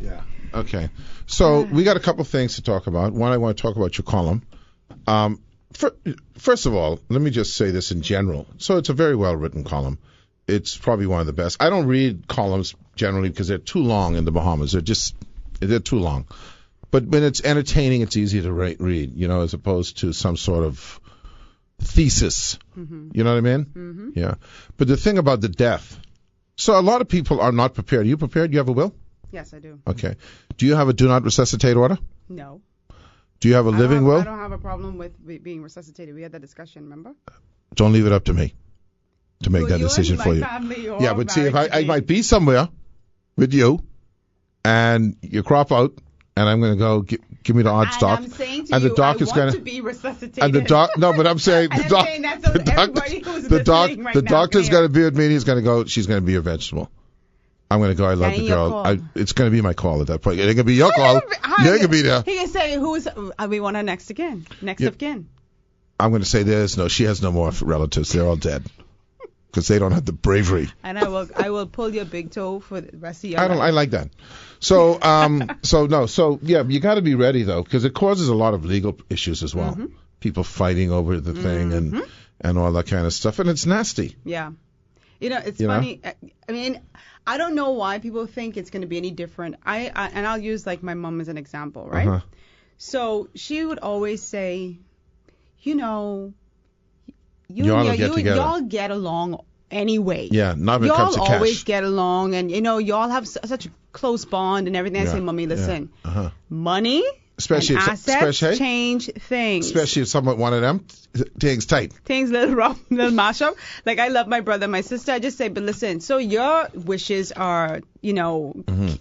Yeah. Okay. So we got a couple things to talk about. One, I want to talk about your column. First of all, let me just say this in general. So it's a very well-written column. It's probably one of the best. I don't read columns generally because they're too long in the Bahamas. They're too long. But when it's entertaining, it's easy to read, as opposed to some sort of thesis. Mm-hmm. You know what I mean? Mm-hmm. Yeah. But the thing about the death. So a lot of people are not prepared. Are you prepared? You have a will? Yes, I do. Okay. Do you have a do not resuscitate order? No. Do you have a living will? I don't have a problem with being resuscitated. We had that discussion, remember? Don't leave it up to me to make that decision for you. Yeah, but see, if I might be somewhere with you and you crop out, and I'm going to go give me the odd stock. I'm saying to and you, the doc I is want gonna, to be resuscitated. And the doc, no, but I'm saying the doctor's going to be with me. And he's going to go. She's going to be a vegetable. I'm going to go. I love the girl. It's going to be my call at that point. It ain't going to be your call. You ain't going to be there. He can say, we want our next of kin. I'm going to say she has no more relatives. They're all dead. Because they don't have the bravery. And I will pull your big toe for the rest of your life. I like that. So you got to be ready though, because it causes a lot of legal issues as well. Mm-hmm. People fighting over the thing and all that kind of stuff, and it's nasty. Yeah, it's funny. I mean, I don't know why people think it's going to be any different. And I'll use like my mom as an example, right? Uh-huh. So she would always say, y'all get along anyway. Yeah, not when it comes to cash. Y'all always get along, and y'all have such a close bond and everything. I say, Mommy, listen, money especially and assets change things. Especially if someone one of them things tight. Things little rough, little mashup. Like I love my brother, my sister. I just say, but listen, so your wishes are,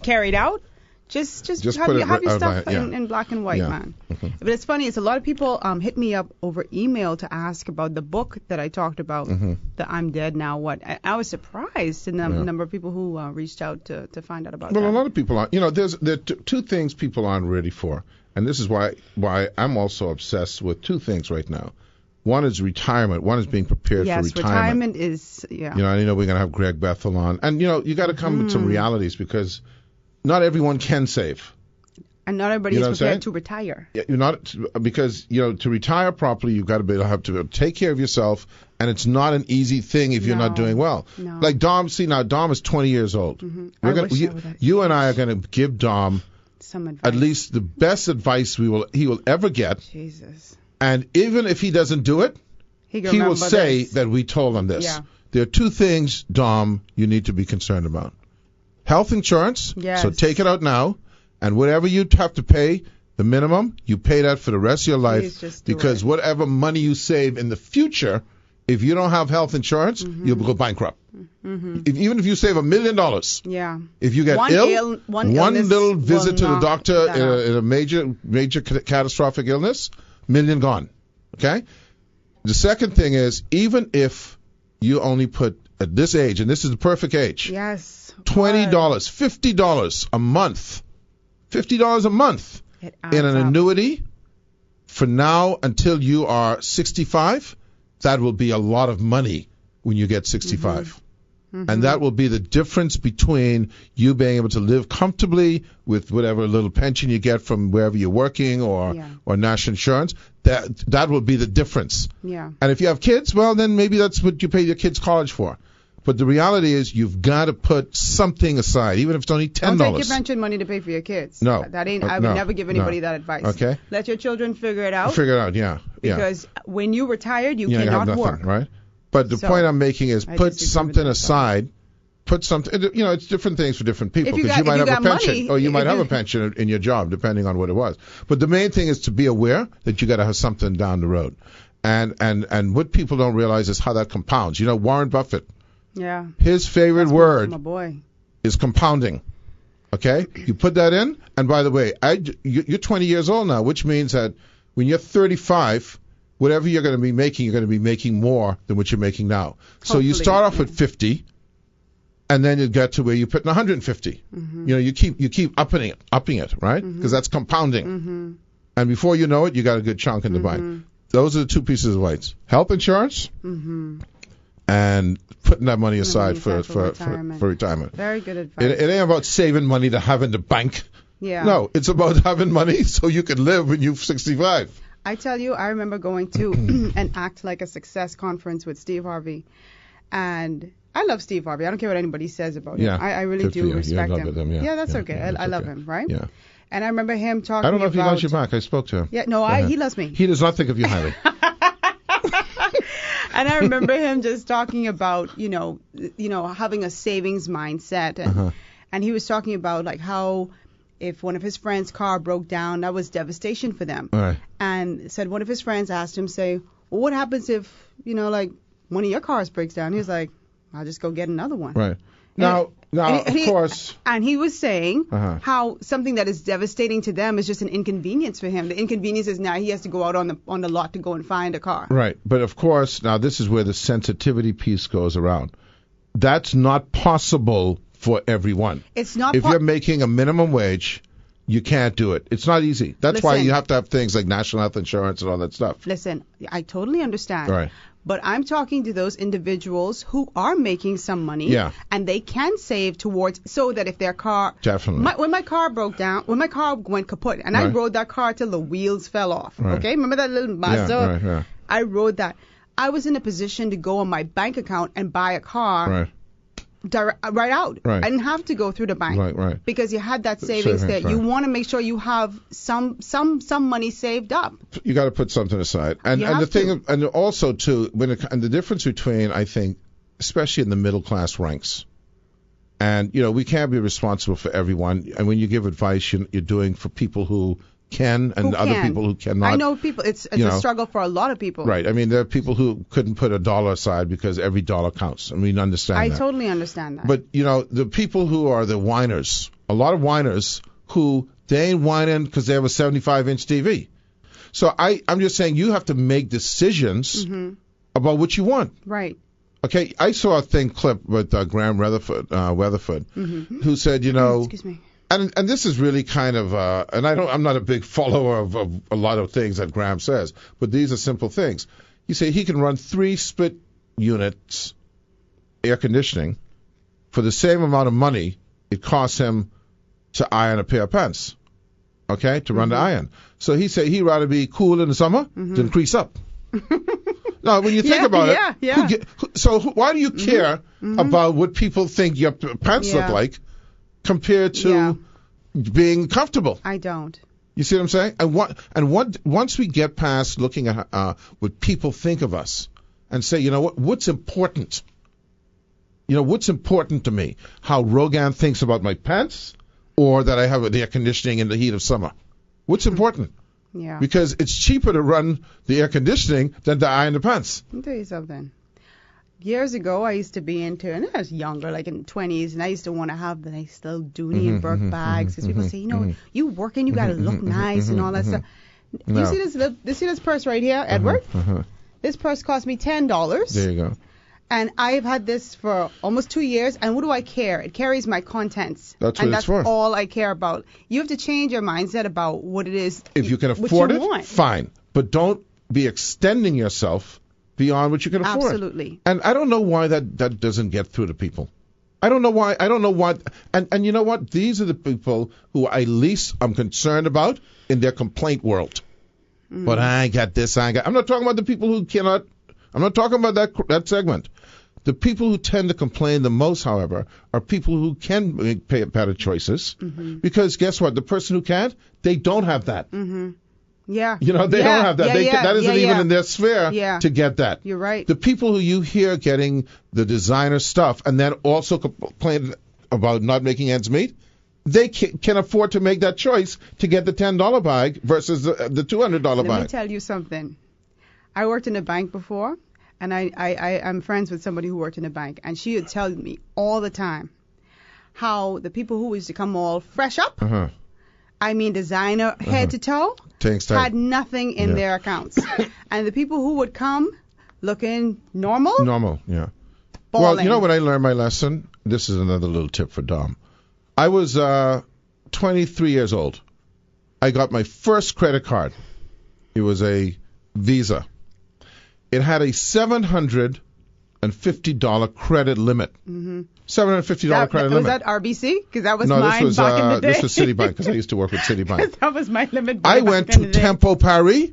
carried out. Just have your stuff in black and white, man. Mm-hmm. But it's funny, it's a lot of people hit me up over email to ask about the book that I talked about, the I'm Dead Now What. I was surprised in the number of people who reached out to find out about that. Well, a lot of people aren't. There are two things people aren't ready for, and this is why I'm also obsessed with two things right now. One is retirement. One is being prepared for retirement. Yes, retirement is, I know we're going to have Greg Bethel on. And, you got to come with some realities because not everyone can save. And not everybody is prepared to retire. Yeah, because to retire properly, you've got to be able to take care of yourself, and it's not an easy thing if you're not doing well. No. Like Dom, Dom is 20 years old. Mm-hmm. You and I are going to give Dom some advice. At least the best advice he will ever get. Jesus. And even if he doesn't do it, he will say that we told him this. Yeah. There are two things, Dom, you need to be concerned about. Health insurance, so take it out now, and whatever you have to pay, the minimum, you pay that for the rest of your life, because whatever money you save in the future, if you don't have health insurance, you'll go bankrupt. Mm-hmm. Even if you save $1 million, if you get one little visit to the doctor in a major catastrophic illness, $1 million gone. Okay? The second thing is, even if you only put at this age, and this is the perfect age, $20, $50 a month, $50 a month in an annuity for now until you are 65, that will be a lot of money when you get 65. Mm-hmm. And that will be the difference between you being able to live comfortably with whatever little pension you get from wherever you're working or national insurance. That will be the difference. Yeah. And if you have kids, well, then maybe that's what you pay your kids college for. But the reality is you've got to put something aside, even if it's only $10. Don't take your pension money to pay for your kids. No. I would never give anybody that advice. Okay. Let your children figure it out. Yeah. Because when you retired, you cannot have nothing, work. Right? But the point I'm making is put something aside. Put something, it's different things for different people, because you might have a pension, or you might have a pension in your job, depending on what it was. But the main thing is to be aware that you got to have something down the road. And what people don't realize is how that compounds. Warren Buffett. Yeah. His favorite word my boy. is compounding. Okay? You put that in, and by the way, you're 20 years old now, which means that when you're 35, whatever you're going to be making more than what you're making now. Hopefully, so you start off at 50, and then you get to where you put in 150. Mm-hmm. You keep upping it, right? Because that's compounding. Mm-hmm. And before you know it, you got a good chunk in the bank. Those are the two pieces of advice: health insurance and and putting that money aside for retirement. Very good advice. It ain't about saving money to have in the bank. Yeah. No, it's about having money so you can live when you're 65. I tell you, I remember going to an Act Like a Success conference with Steve Harvey. And I love Steve Harvey. I don't care what anybody says about him. I really do respect him. Yeah, that's okay. I love him, right? Yeah. And I remember him talking about... I don't know if he loves you back. I spoke to him. Yeah, no, he loves me. He does not think of you highly. And I remember him just talking about, having a savings mindset. And he was talking about, like, how if one of his friends' car broke down, that was devastation for them. Right. And said one of his friends asked him, well, what happens if, one of your cars breaks down? He was like, I'll just go get another one. Right. Now, of course. And he was saying how something that is devastating to them is just an inconvenience for him. The inconvenience is now he has to go out on the lot to go and find a car. Right. But of course, now this is where the sensitivity piece goes around. That's not possible for everyone. It's not. If you're making a minimum wage, you can't do it. It's not easy. That's why you have to have things like national health insurance and all that stuff. Listen, I totally understand. Right. But I'm talking to those individuals who are making some money, and they can save towards so that if their car when my car broke down, when my car went kaput, and I rode that car till the wheels fell off. Right. Okay, remember that little Mazda? Yeah. I rode that. I was in a position to go on my bank account and buy a car. Right. Right out. Right. I didn't have to go through the bank. Right. Because you had that savings there. You want to make sure you have some money saved up. You got to put something aside. And the thing, and also too, and the difference between, I think, especially in the middle class ranks, and we can't be responsible for everyone. And when you give advice, you're doing for people who can and other people who cannot. I know people. It's a struggle for a lot of people. Right. I mean, there are people who couldn't put $1 aside because every dollar counts. I mean, understand that. I totally understand that. But the people who are the whiners, a lot of whiners who they ain't whining because they have a 75-inch TV. So I'm just saying you have to make decisions about what you want. Right. Okay. I saw a clip with Graham Weatherford, who said, Excuse me. And this is really kind of, and I'm not a big follower of a lot of things that Graham says, but these are simple things. You say he can run 3 split units air conditioning for the same amount of money it costs him to iron a pair of pants, okay, to run the iron. So he said he'd rather be cool in the summer than crease up. Now, when you think about it, so why do you care about what people think your pants look like? Compared to being comfortable. I don't. You see what I'm saying? And once we get past looking at what people think of us and say, what's important? What's important to me? How Rogan thinks about my pants or that I have the air conditioning in the heat of summer? What's important? Yeah. Because it's cheaper to run the air conditioning than to iron the pants. I'll tell you something. Years ago, I used to be into, and I was younger, like in the 20s, and I used to want to have the nice little Dooney and Burke bags because people say, you working, you got to look nice and all that stuff. No. You see this purse right here, Edward? This purse cost me $10. There you go. And I've had this for almost 2 years, and what do I care? It carries my contents. That's what it's for. And that's all I care about. You have to change your mindset about what it is. If you can afford it, fine. But don't be extending yourself beyond what you can afford. Absolutely. And I don't know why that doesn't get through to people. I don't know why. And you know what? These are the people who at least I'm concerned about in their complaint world. But I got this, I'm not talking about the people who cannot. I'm not talking about that segment. The people who tend to complain the most, however, are people who can make better choices. Because guess what? The person who can't, they don't have that. Yeah. They don't have that. That isn't even in their sphere to get that. You're right. The people who you hear getting the designer stuff and then also complain about not making ends meet, they can afford to make that choice to get the $10 bag versus the $200 bag. Let me tell you something. I worked in a bank before, and I'm friends with somebody who worked in a bank, and she would tell me all the time how the people who used to come all fresh up, I mean designer head to toe, had nothing in their accounts. And the people who would come looking normal. Balling. Well, you know what I learned my lesson? This is another little tip for Dom. I was 23 years old. I got my first credit card. It was a Visa. It had a 700 $750 credit limit. Mm-hmm. $750 credit limit. Was that RBC? Because that was mine back in the day. This was Citibank, because I used to work with Citibank. That was my limit. I went to Tempo Paris,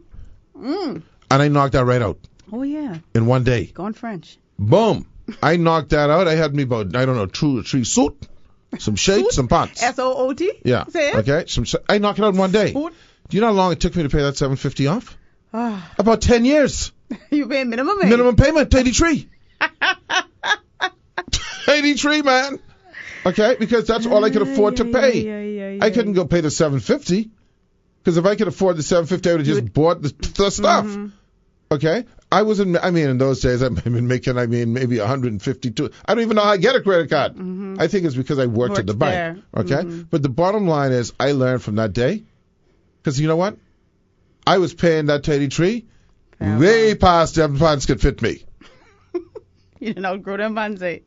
and I knocked that right out. Oh, yeah. In one day. Going French. Boom. I knocked that out. I had me about, I don't know, three suit, some shades, some pants. SOOT? Yeah. Say it? Okay. I knocked it out in one day. Suit? Do you know how long it took me to pay that $750 off? About 10 years. You pay minimum payment? Minimum payment, 83. 83, man. Okay, because that's all I could afford to pay. I couldn't go pay the $750, because if I could afford the $750, I would have just bought the stuff. Mm-hmm. Okay, in those days I've been making, maybe 152. I don't even know how I get a credit card. Mm-hmm. I think it's because I worked at the bank. Okay, mm-hmm. But the bottom line is I learned from that day, because you know what? I was paying that 83 way past them pants could fit me. You didn't outgrow them pants, eh?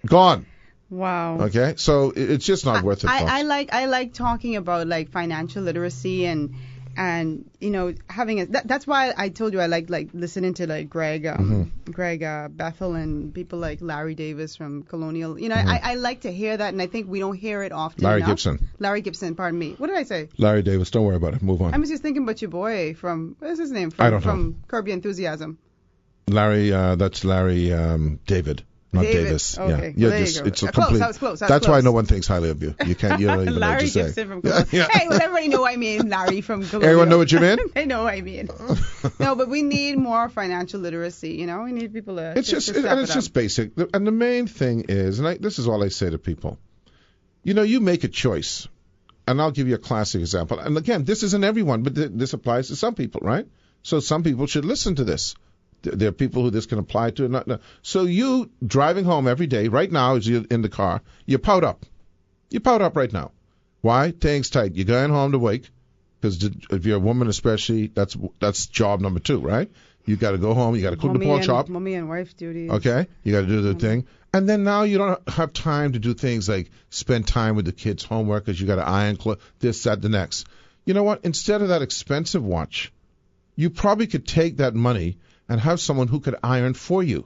Gone. Wow. Okay, so it's just not worth it. I like talking about like financial literacy and having that's why I told you I like listening to like Greg Bethel and people like Larry Davis from Colonial. Mm-hmm. I like to hear that, and I think we don't hear it often. Larry Gibson, pardon me. What did I say? Larry Davis, don't worry about it. Move on. I was just thinking about your boy from, what's his name? I don't know. From Curb Your Enthusiasm. Larry, that's Larry David. Not Davis. Okay. Yeah. Well, It's a complete. Close. That's why no one thinks highly of you. You can't. You don't even Larry know what to say. Gibson from Colonial. Yeah. Hey, well, everybody know I mean Larry from Colonial. Everyone know what you mean? They know what I mean. No, but we need more financial literacy. We need people to. It's just basic. And the main thing is, and this is all I say to people. You make a choice, and I'll give you a classic example. And again, this isn't everyone, but this applies to some people, right? So some people should listen to this. There are people who this can apply to. No. So you driving home every day, right now, as you're in the car, you pout up. You pout up right now. Why? Things tight. You're going home to work, because if you're a woman especially, that's job number 2, right? You got to go home. You got to cook the pork chop. Mommy and wife duties. Okay? You got to do the thing. And then now you don't have time to do things like spend time with the kids' homework, because you got to iron this, that, the next. You know what? Instead of that expensive watch, you probably could take that money and have someone who could iron for you.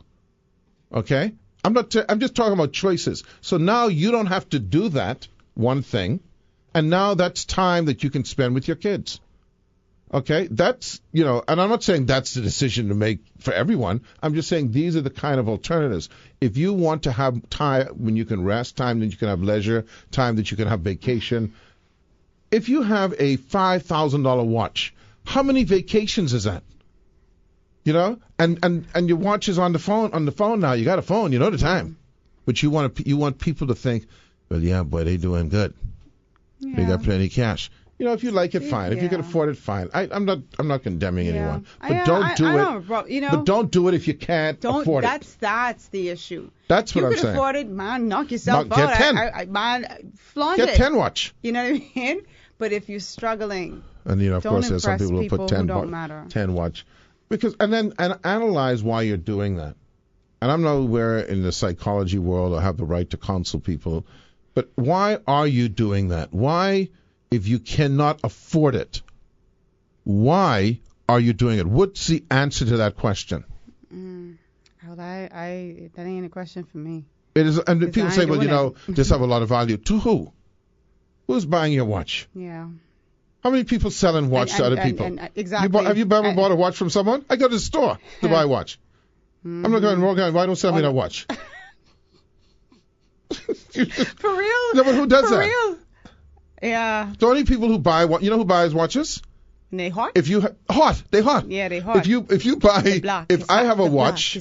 Okay? I'm just talking about choices. So now you don't have to do that one thing, and now that's time that you can spend with your kids. Okay? That's, and I'm not saying that's the decision to make for everyone. I'm just saying these are the kind of alternatives. If you want to have time when you can rest, time that you can have leisure, time that you can have vacation. If you have a $5,000 watch, how many vacations is that? And your watch is on the phone now. You got a phone, you know the time. But you want people to think, well, yeah, boy, they doing good. Yeah. They got plenty of cash. If you like it, fine. If you can afford it, fine. I'm not condemning anyone. But don't do it. But don't do it if you can't afford it. That's the issue. That's what I'm saying. You can afford it, man. Knock yourself out. Get 10. Man, flaunt it. Get 10 watch. You know what I mean? But if you're struggling, and of course there's some people who put 10 watch. Because and analyze why you're doing that. And I'm nowhere in the psychology world or have the right to counsel people, but why are you doing that? Why, if you cannot afford it, why are you doing it? What's the answer to that question? Well, that ain't a question for me. It is, and people say, well, this have a lot of value. To who? Who's buying your watch? Yeah. How many people selling watch to other people? Exactly. Have you ever bought a watch from someone? I go to the store to buy a watch. I'm not going, why don't sell me that watch? For real? No, but who does that? For real? Yeah. The only people who buy, who buys watches? And they hot? They hot. Yeah, they hot. If you buy, if I have a watch,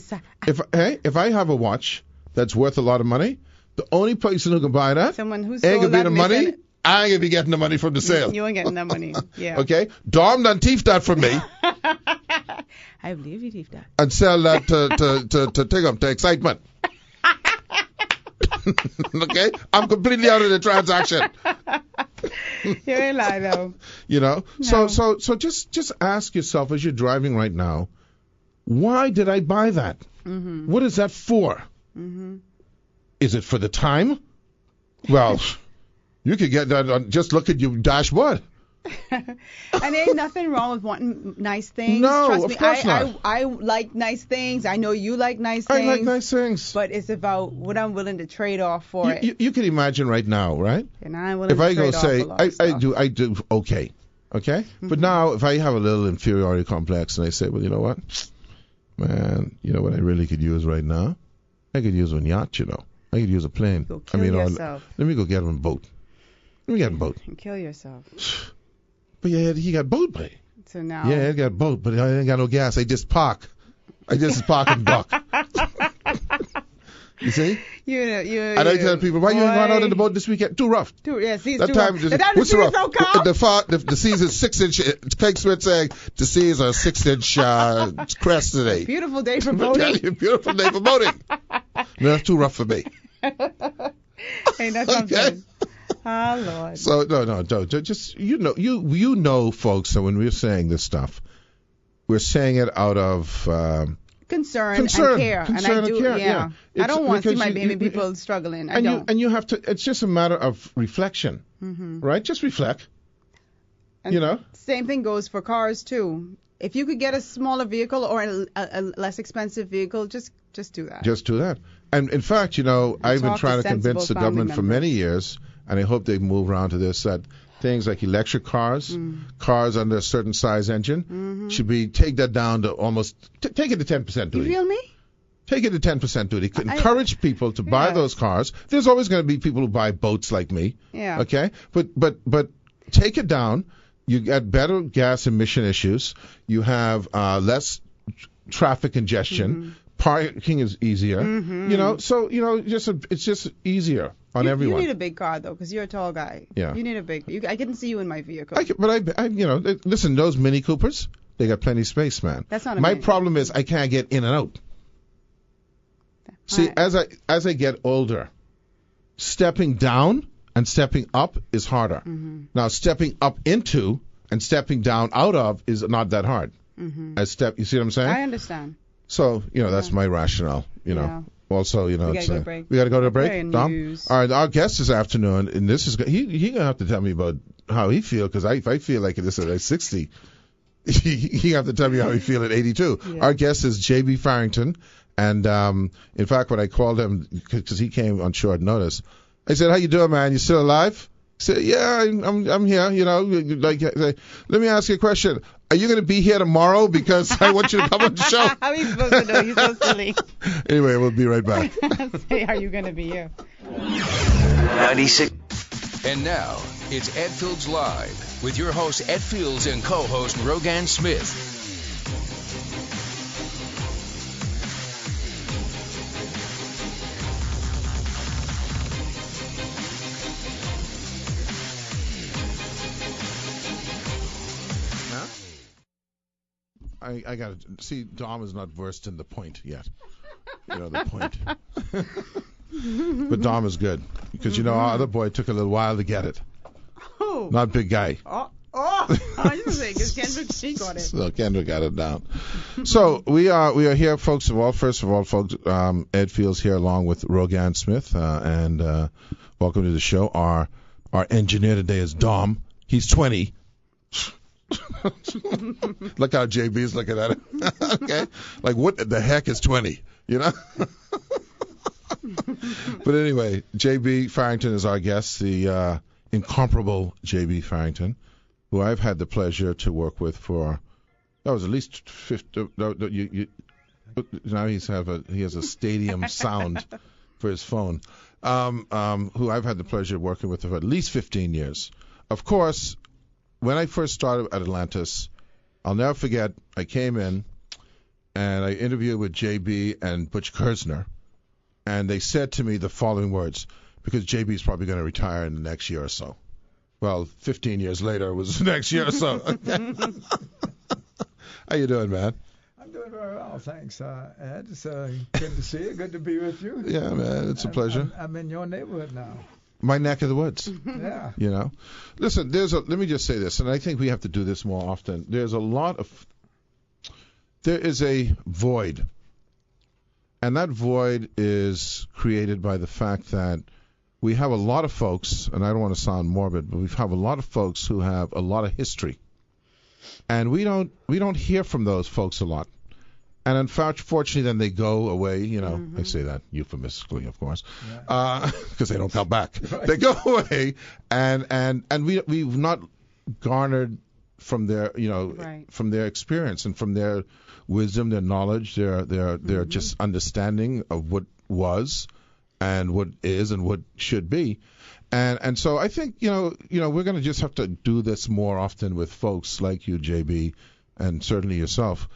if I have a watch that's worth a lot of money, the only person who can buy that, someone who's ain't gonna be the money. I ain't gonna be getting the money from the sale. You ain't getting that money. Yeah. Okay. Dom done thief that from me. I believe you thief that. And sell that to take up the excitement. Okay. I'm completely out of the transaction. You ain't lie though. No. So just ask yourself as you're driving right now, why did I buy that? Mm-hmm. What is that for? Mm-hmm. Is it for the time? Well. You could get that just look at your dashboard. And there ain't nothing wrong with wanting nice things. No, Trust of me, course not. I like nice things. I know you like nice things. I like nice things. But it's about what I'm willing to trade off for it. You can imagine right now, right? And I'm willing to trade off a lot of stuff. I do okay. Okay? Mm-hmm. But now if I have a little inferiority complex and I say, well, you know what? Man, you know what I really could use right now? I could use a yacht, you know. I could use a plane. Go kill yourself. Let me go get him a boat. Let me get him a boat. And kill yourself. But yeah, he got boat, buddy. So now. Yeah, he got boat, but I ain't got no gas. I just park and dock. You see? And I tell people, why you ain't gone out on the boat this weekend? Too rough. Sea's that too time, rough. What's rough? So cold. The seas is 6 inch. Craig Smith saying the seas are 6 inch crest today. Beautiful day for boating. Beautiful day for boating. No, that's too rough for me. Hey, that's something. Oh, Lord. So no, just you know, folks, that when we're saying this stuff, we're saying it out of concern and care. And I do, yeah. I don't want to see my baby people struggling. And you have to. It's just a matter of reflection, right? Just reflect. And same thing goes for cars too. If you could get a smaller vehicle or a less expensive vehicle, just do that. Just do that. And in fact, I've been trying to convince the government for many years, and I hope they move around to this, that things like electric cars, cars under a certain size engine, should be, take that down to almost, take it to 10% duty. You feel me? Take it to 10% duty. Encourage people to buy those cars. There's always going to be people who buy boats like me. Yeah. Okay? But take it down. You get better gas emission issues. You have less traffic congestion. Parking is easier. So it's just easier on everyone. You need a big car though, because you're a tall guy. Yeah. You need a big. I can see you in my vehicle. Listen, those Mini Coopers, they got plenty of space, man. That's not my problem is I can't get in and out. See, as I get older, stepping down and stepping up is harder. Now, stepping up into and stepping down out of is not that hard. You see what I'm saying? I understand. So, that's my rationale, Yeah. Also, we got to go to break. We got to go to a break, Dom? News. All right, our guest this afternoon, and this is he going to have to tell me about how he feels, because if I feel like this at 60, he have to tell me how he feel at 82. Yeah. Our guest is J.B. Farrington, and in fact, when I called him, because he came on short notice, I said, how you doing, man? You still alive? He said, yeah, I'm here, let me ask you a question. Are you going to be here tomorrow? Because I want you to come on the show. How are you supposed to know? He's so silly. Anyway, we'll be right back. Say, are you going to be here? 96. And now, it's Ed Fields Live with your host, Ed Fields, and co-host Rogan Smith. I got to see, Dom is not versed in the point yet. The point. But Dom is good because our other boy took a little while to get it. Oh. Not big guy. I was just saying, because Kendrick, she got it. So Kendrick got it down. So we are here, folks. First of all, folks, Ed Fields here along with Rogan Smith, and welcome to the show. Our engineer today is Dom. He's 20. Look how JB's looking at it. Okay, like what the heck is 20? But anyway, JB Farrington is our guest, the incomparable JB Farrington, who I've had the pleasure to work with for that was at least 50. Now he has a stadium sound for his phone. Who I've had the pleasure of working with for at least 15 years. Of course. When I first started at Atlantis, I'll never forget, I came in and I interviewed with JB and Butch Kersner, and they said to me the following words, because JB's probably going to retire in the next year or so. Well, 15 years later it was the next year or so. How you doing, man? I'm doing very well, thanks, Ed. It's good to see you. Good to be with you. Yeah, man, it's a pleasure. I'm in your neighborhood now. My neck of the woods. Yeah. Listen, let me just say this, and I think we have to do this more often. There is a void, and that void is created by the fact that we have a lot of folks, and I don't want to sound morbid, but we have a lot of folks who have a lot of history, and we don't hear from those folks a lot. And unfortunately, then they go away. I say that euphemistically, of course, because they don't come back. Right. They go away, and we've not garnered from their from their experience and from their wisdom, their knowledge, their just understanding of what was and what is and what should be. And so I think we're going to just have to do this more often with folks like you, JB, and certainly yourself.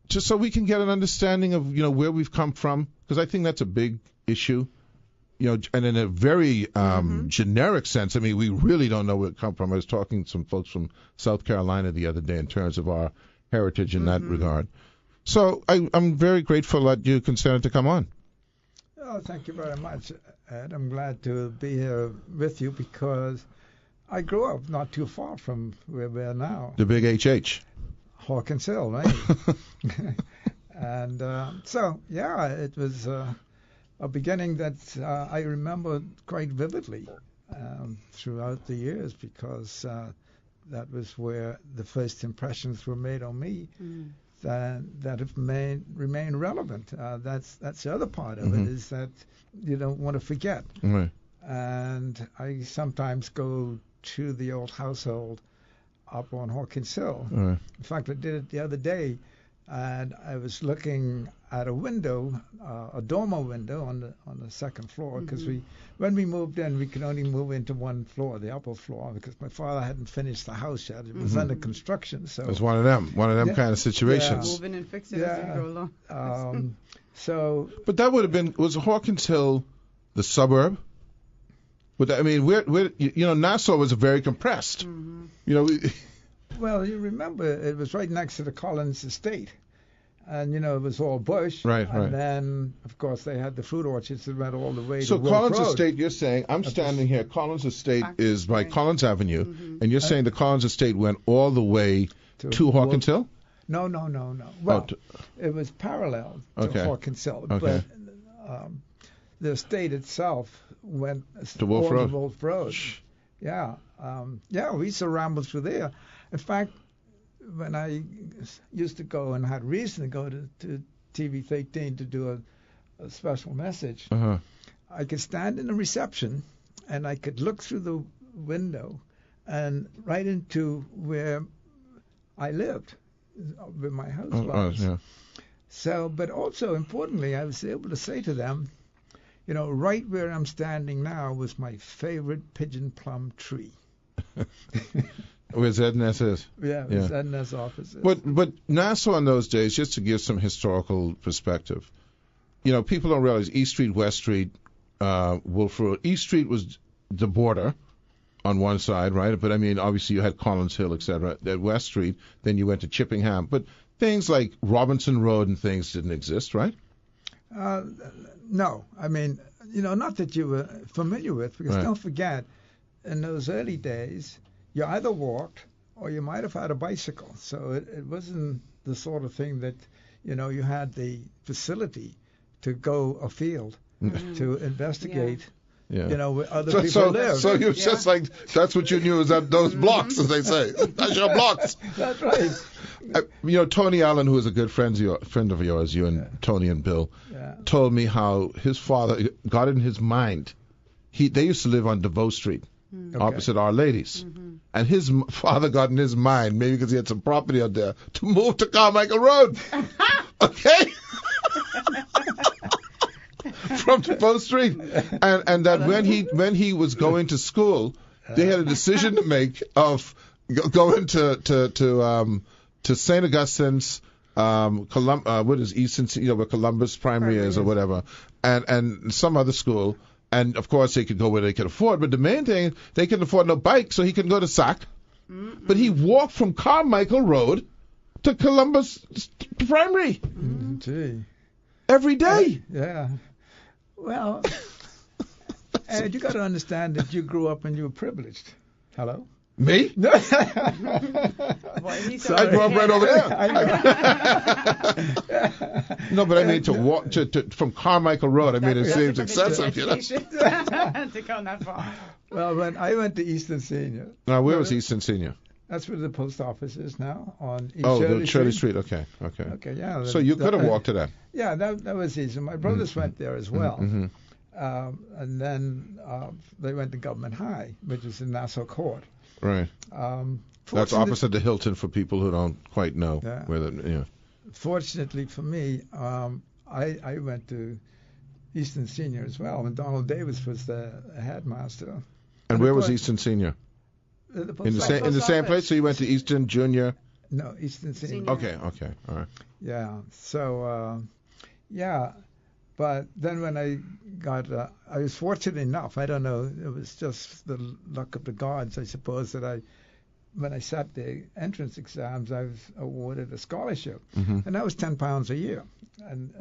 Just so we can get an understanding of where we've come from, because I think that's a big issue, and in a very generic sense. I mean, we really don't know where it come from. I was talking to some folks from South Carolina the other day in terms of our heritage in that regard. So I'm very grateful that you consented to come on. Oh, thank you very much, Ed. I'm glad to be here with you because I grew up not too far from where we are now. The big HH. Hawkins Hill, right? And it was a beginning that I remember quite vividly throughout the years because that was where the first impressions were made on me that have remained relevant. That's the other part of it, is that you don't want to forget. Right. And I sometimes go to the old household up on Hawkins Hill. In fact, I did it the other day, and I was looking at a window, a dormer window on the second floor, because when we moved in, we could only move into one floor, the upper floor, because my father hadn't finished the house yet. It was under construction. So it was one of them kind of situations. Yeah. Moving and fixing as you go along. But that would have been, was Hawkins Hill the suburb? I mean, Nassau was very compressed. Well, you remember it was right next to the Collins Estate, and it was all bush. Right. And then, of course, they had the fruit orchards that went all the way. So to Collins Road. Estate, you're saying I'm standing here. Collins Estate is by Collins Avenue, and you're saying the Collins Estate went all the way to Hawkins Hill? No. Well, it was parallel to Hawkins Hill, but the estate itself went to Wolf Road. Wolf Road. Yeah. We used to ramble through there. In fact, when I used to go and had reason to go to TV 13 to do a special message, I could stand in the reception and I could look through the window and right into where I lived, where my house was. So, but also importantly, I was able to say to them, right where I'm standing now was my favorite pigeon plum tree. Where Z&S is. Yeah, where Z&S office is. But Nassau in those days, just to give some historical perspective, people don't realize East Street, West Street, Wolf Road. East Street was the border on one side, right? But I mean, obviously you had Collins Hill, etc. At West Street, then you went to Chippingham. But things like Robinson Road and things didn't exist, right? No. I mean, not that you were familiar with, because don't forget, in those early days, you either walked or you might have had a bicycle. So it wasn't the sort of thing that, you had the facility to go afield to investigate. Where other people live. So you just like, that's what you knew, is that those blocks, as they say. That's your blocks. That's right. Tony Allen, who is a good friend of yours, you and Tony and Bill, told me how his father got in his mind. They used to live on DeVoe Street, opposite Our Ladies. And his father got in his mind, maybe because he had some property out there, to move to Carmichael Road. Okay? From DeVoe Street. And that when he was going to school, they had a decision to make of going to St. Augustine's, what is Easton, where Columbus Primary is or whatever, and some other school. And, of course, they could go where they could afford. But the main thing, they couldn't afford no bike, so he couldn't go to SAC. But he walked from Carmichael Road to Columbus Primary. Gee. Every day. Yeah. Well, Ed, you got to understand that you grew up and you were privileged. Hello? Me? Boy, so I grew up right over there. No, but I mean to walk from Carmichael Road. I mean it seems excessive, to go that far. Well, when I went to Easton Senior. Now, where was Easton Senior? That's where the post office is now on East Shirley Street. Okay. Okay, yeah. So you could have walked to that. Yeah, that was easy. My brothers went there as well. Mm-hmm. And then they went to Government High, which is in Nassau Court. Right. That's opposite the Hilton for people who don't quite know where the. Fortunately for me, I went to Easton Senior as well, and Donald Davis was the headmaster. And where was Easton Senior? In the same place. So you went to Easton Junior. No, Easton Senior. Okay, all right. Yeah. So but then when I got, I was fortunate enough. I don't know. It was just the luck of the gods, I suppose, that when I sat the entrance exams, I was awarded a scholarship, and that was £10 a year. And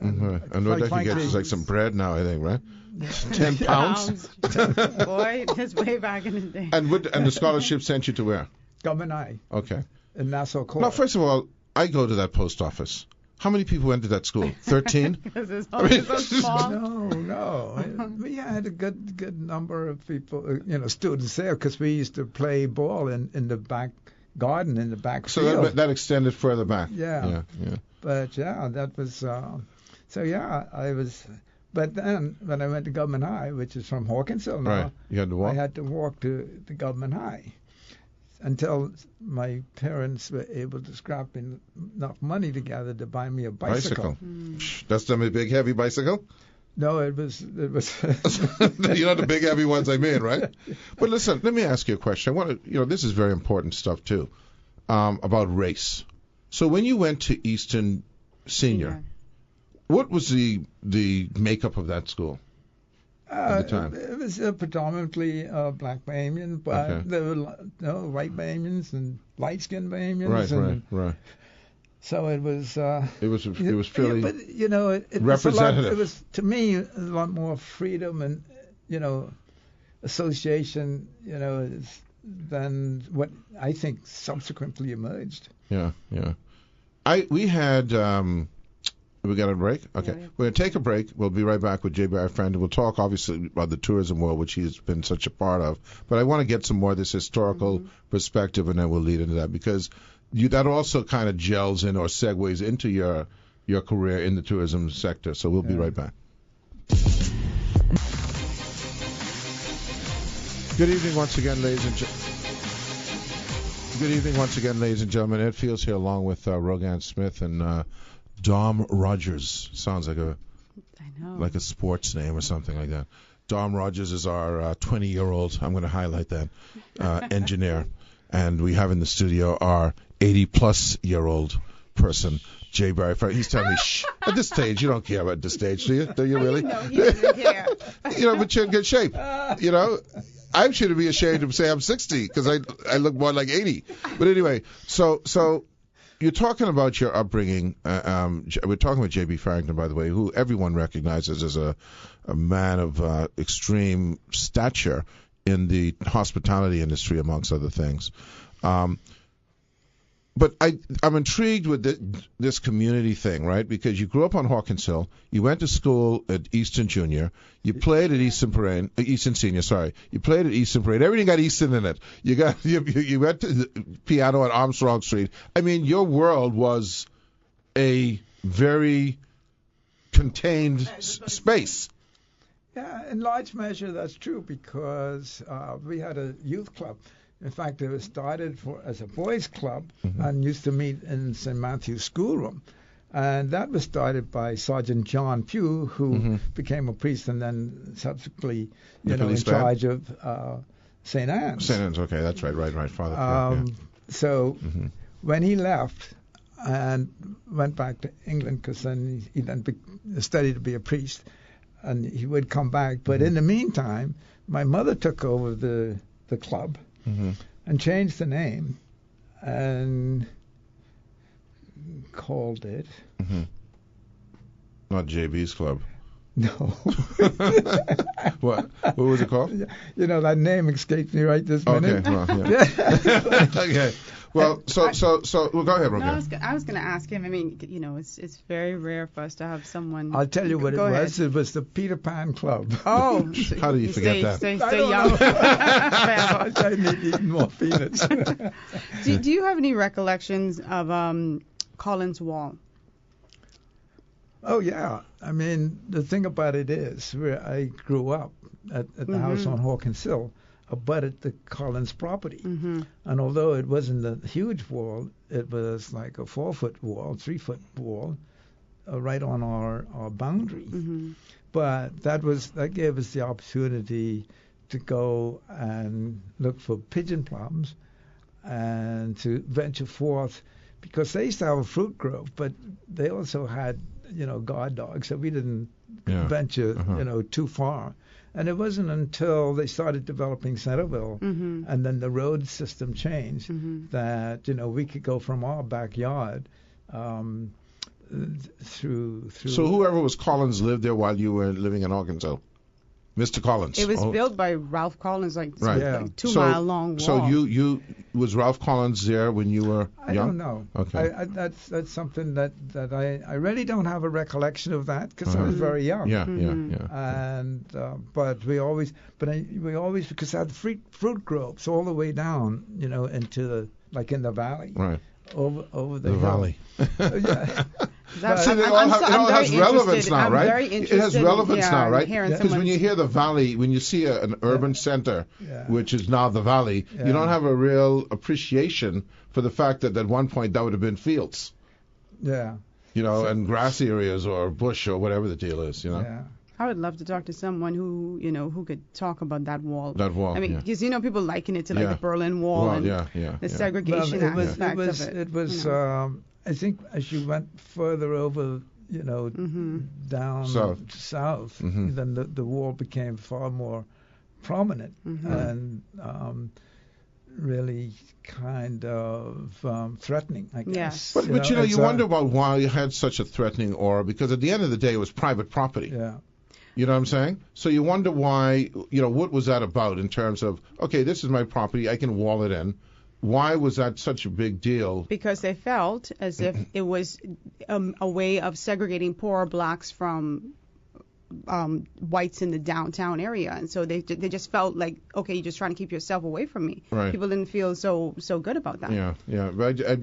what they can get is like some bread now, I think, right? £10. Boy, that's way back in the day. And the scholarship sent you to where? Government High. Okay. In Nassau Court. Now, first of all, I go to that post office. How many people went to that school? 13? Because it's so small. No. We had a good number of people, students there, because we used to play ball in the back garden, in the back field. So that extended further back. Yeah. But that was. I was. But then when I went to Government High, which is from Hawkinsville now, right. You had to walk. I had to walk to Government High until my parents were able to scrap enough money together to buy me a bicycle. That's the big heavy bicycle? No, it was. You know the big heavy ones I mean, right? But listen, let me ask you a question. I want to, this is very important stuff too, about race. So when you went to Easton Senior, what was the makeup of that school? At the time? It was predominantly black Bahamian, but there were white Bahamians and light-skinned Bahamians. Right. So it was. It was fairly. But it representative. It was to me a lot more freedom and association than what I think subsequently emerged. Yeah. We had. We got a break? Okay. Yeah. We're going to take a break. We'll be right back with J. Barry Frampton. We'll talk, obviously, about the tourism world, which he's been such a part of. But I want to get some more of this historical perspective, and then we'll lead into that, because that also kind of gels in or segues into your career in the tourism sector. So we'll be right back. Good evening once again, ladies and gentlemen. Ed Fields here along with Rogan Smith and Dom Rogers. Sounds like a sports name or something like that. Dom Rogers is our 20-year-old, I'm going to highlight that, engineer. And we have in the studio our 80-plus-year-old person, J. Barry Frampton. He's telling me, shh, at this stage, you don't care about this stage, do you? Do you really? No, he doesn't care. But you're in good shape. I should be ashamed to say I'm 60 because I look more like 80. But anyway, so you're talking about your upbringing. We're talking with J.B. Frampton, by the way, who everyone recognizes as a man of extreme stature in the hospitality industry, amongst other things. But I'm intrigued with this community thing, right? Because you grew up on Hawkins Hill, you went to school at Easton Junior, you played at Easton Senior. Sorry, you played at Easton Parade. Everything got Easton in it. You went to the piano at Armstrong Street. I mean, your world was a very contained space. Yeah, in large measure that's true, because we had a youth club. In fact, it was started as a boys' club and used to meet in St. Matthew's schoolroom. And that was started by Sergeant John Pugh, who became a priest and then subsequently, in charge of St. Anne's. St. Anne's, okay, that's right, Father Pugh. So when he left and went back to England, because then he studied to be a priest, and he would come back. But in the meantime, my mother took over the club. And changed the name and called it not JB's Club. No. What was it called? You know, that name escapes me right this minute. Okay, well, yeah. Okay. Well, so go ahead, Rogan. No, I was going to ask him. I mean, you know, it's very rare for us to have someone. I'll tell you what it was. It was the Peter Pan Club. Oh, how do you forget that? Stay young. I need eating more peanuts. Do you have any recollections of Collins Wall? Oh yeah. I mean, the thing about it is, where I grew up at the house on Hawkins Hill, abutted the Collins property. And although it wasn't a huge wall, it was like a 4-foot wall, 3-foot wall, right on our boundary. But that gave us the opportunity to go and look for pigeon plums and to venture forth, because they used to have a fruit grove, but they also had, you know, guard dogs, so we didn't venture, you know, too far. And it wasn't until they started developing Centerville and then the road system changed that, you know, we could go from our backyard through. So whoever was Collins lived there while you were living in Arkansas? Mr. Collins. It was built by Ralph Collins, like 2-mile long wall. So you was Ralph Collins there when you were young? I don't know. Okay. That's something that I really don't have a recollection of that, because I was very young. Yeah. And but we always because I had fruit groves all the way down, you know, into in the valley. Right. Over the hill. Valley. Yeah. It all has relevance now, right? I'm very interested. It has relevance now, right? Because when you hear the valley, when you see an urban center, which is now the valley, you don't have a real appreciation for the fact that at one point that would have been fields. Yeah. You know, and grass areas or bush or whatever the deal is, you know. Yeah. I would love to talk to someone who could talk about that wall. That wall. I mean, because people liken it to the Berlin Wall and the segregation aspect of it. It was. I think as you went further over, you know, down south, then the wall became far more prominent and really kind of threatening, I guess. But you wonder about why you had such a threatening aura, because at the end of the day it was private property. Yeah. You know what I'm saying? So you wonder why, what was that about in terms of, okay, this is my property, I can wall it in. Why was that such a big deal? Because they felt as if it was a way of segregating poor blacks from whites in the downtown area, and so they just felt like, okay, you're just trying to keep yourself away from me. Right. People didn't feel so good about that. Yeah. But it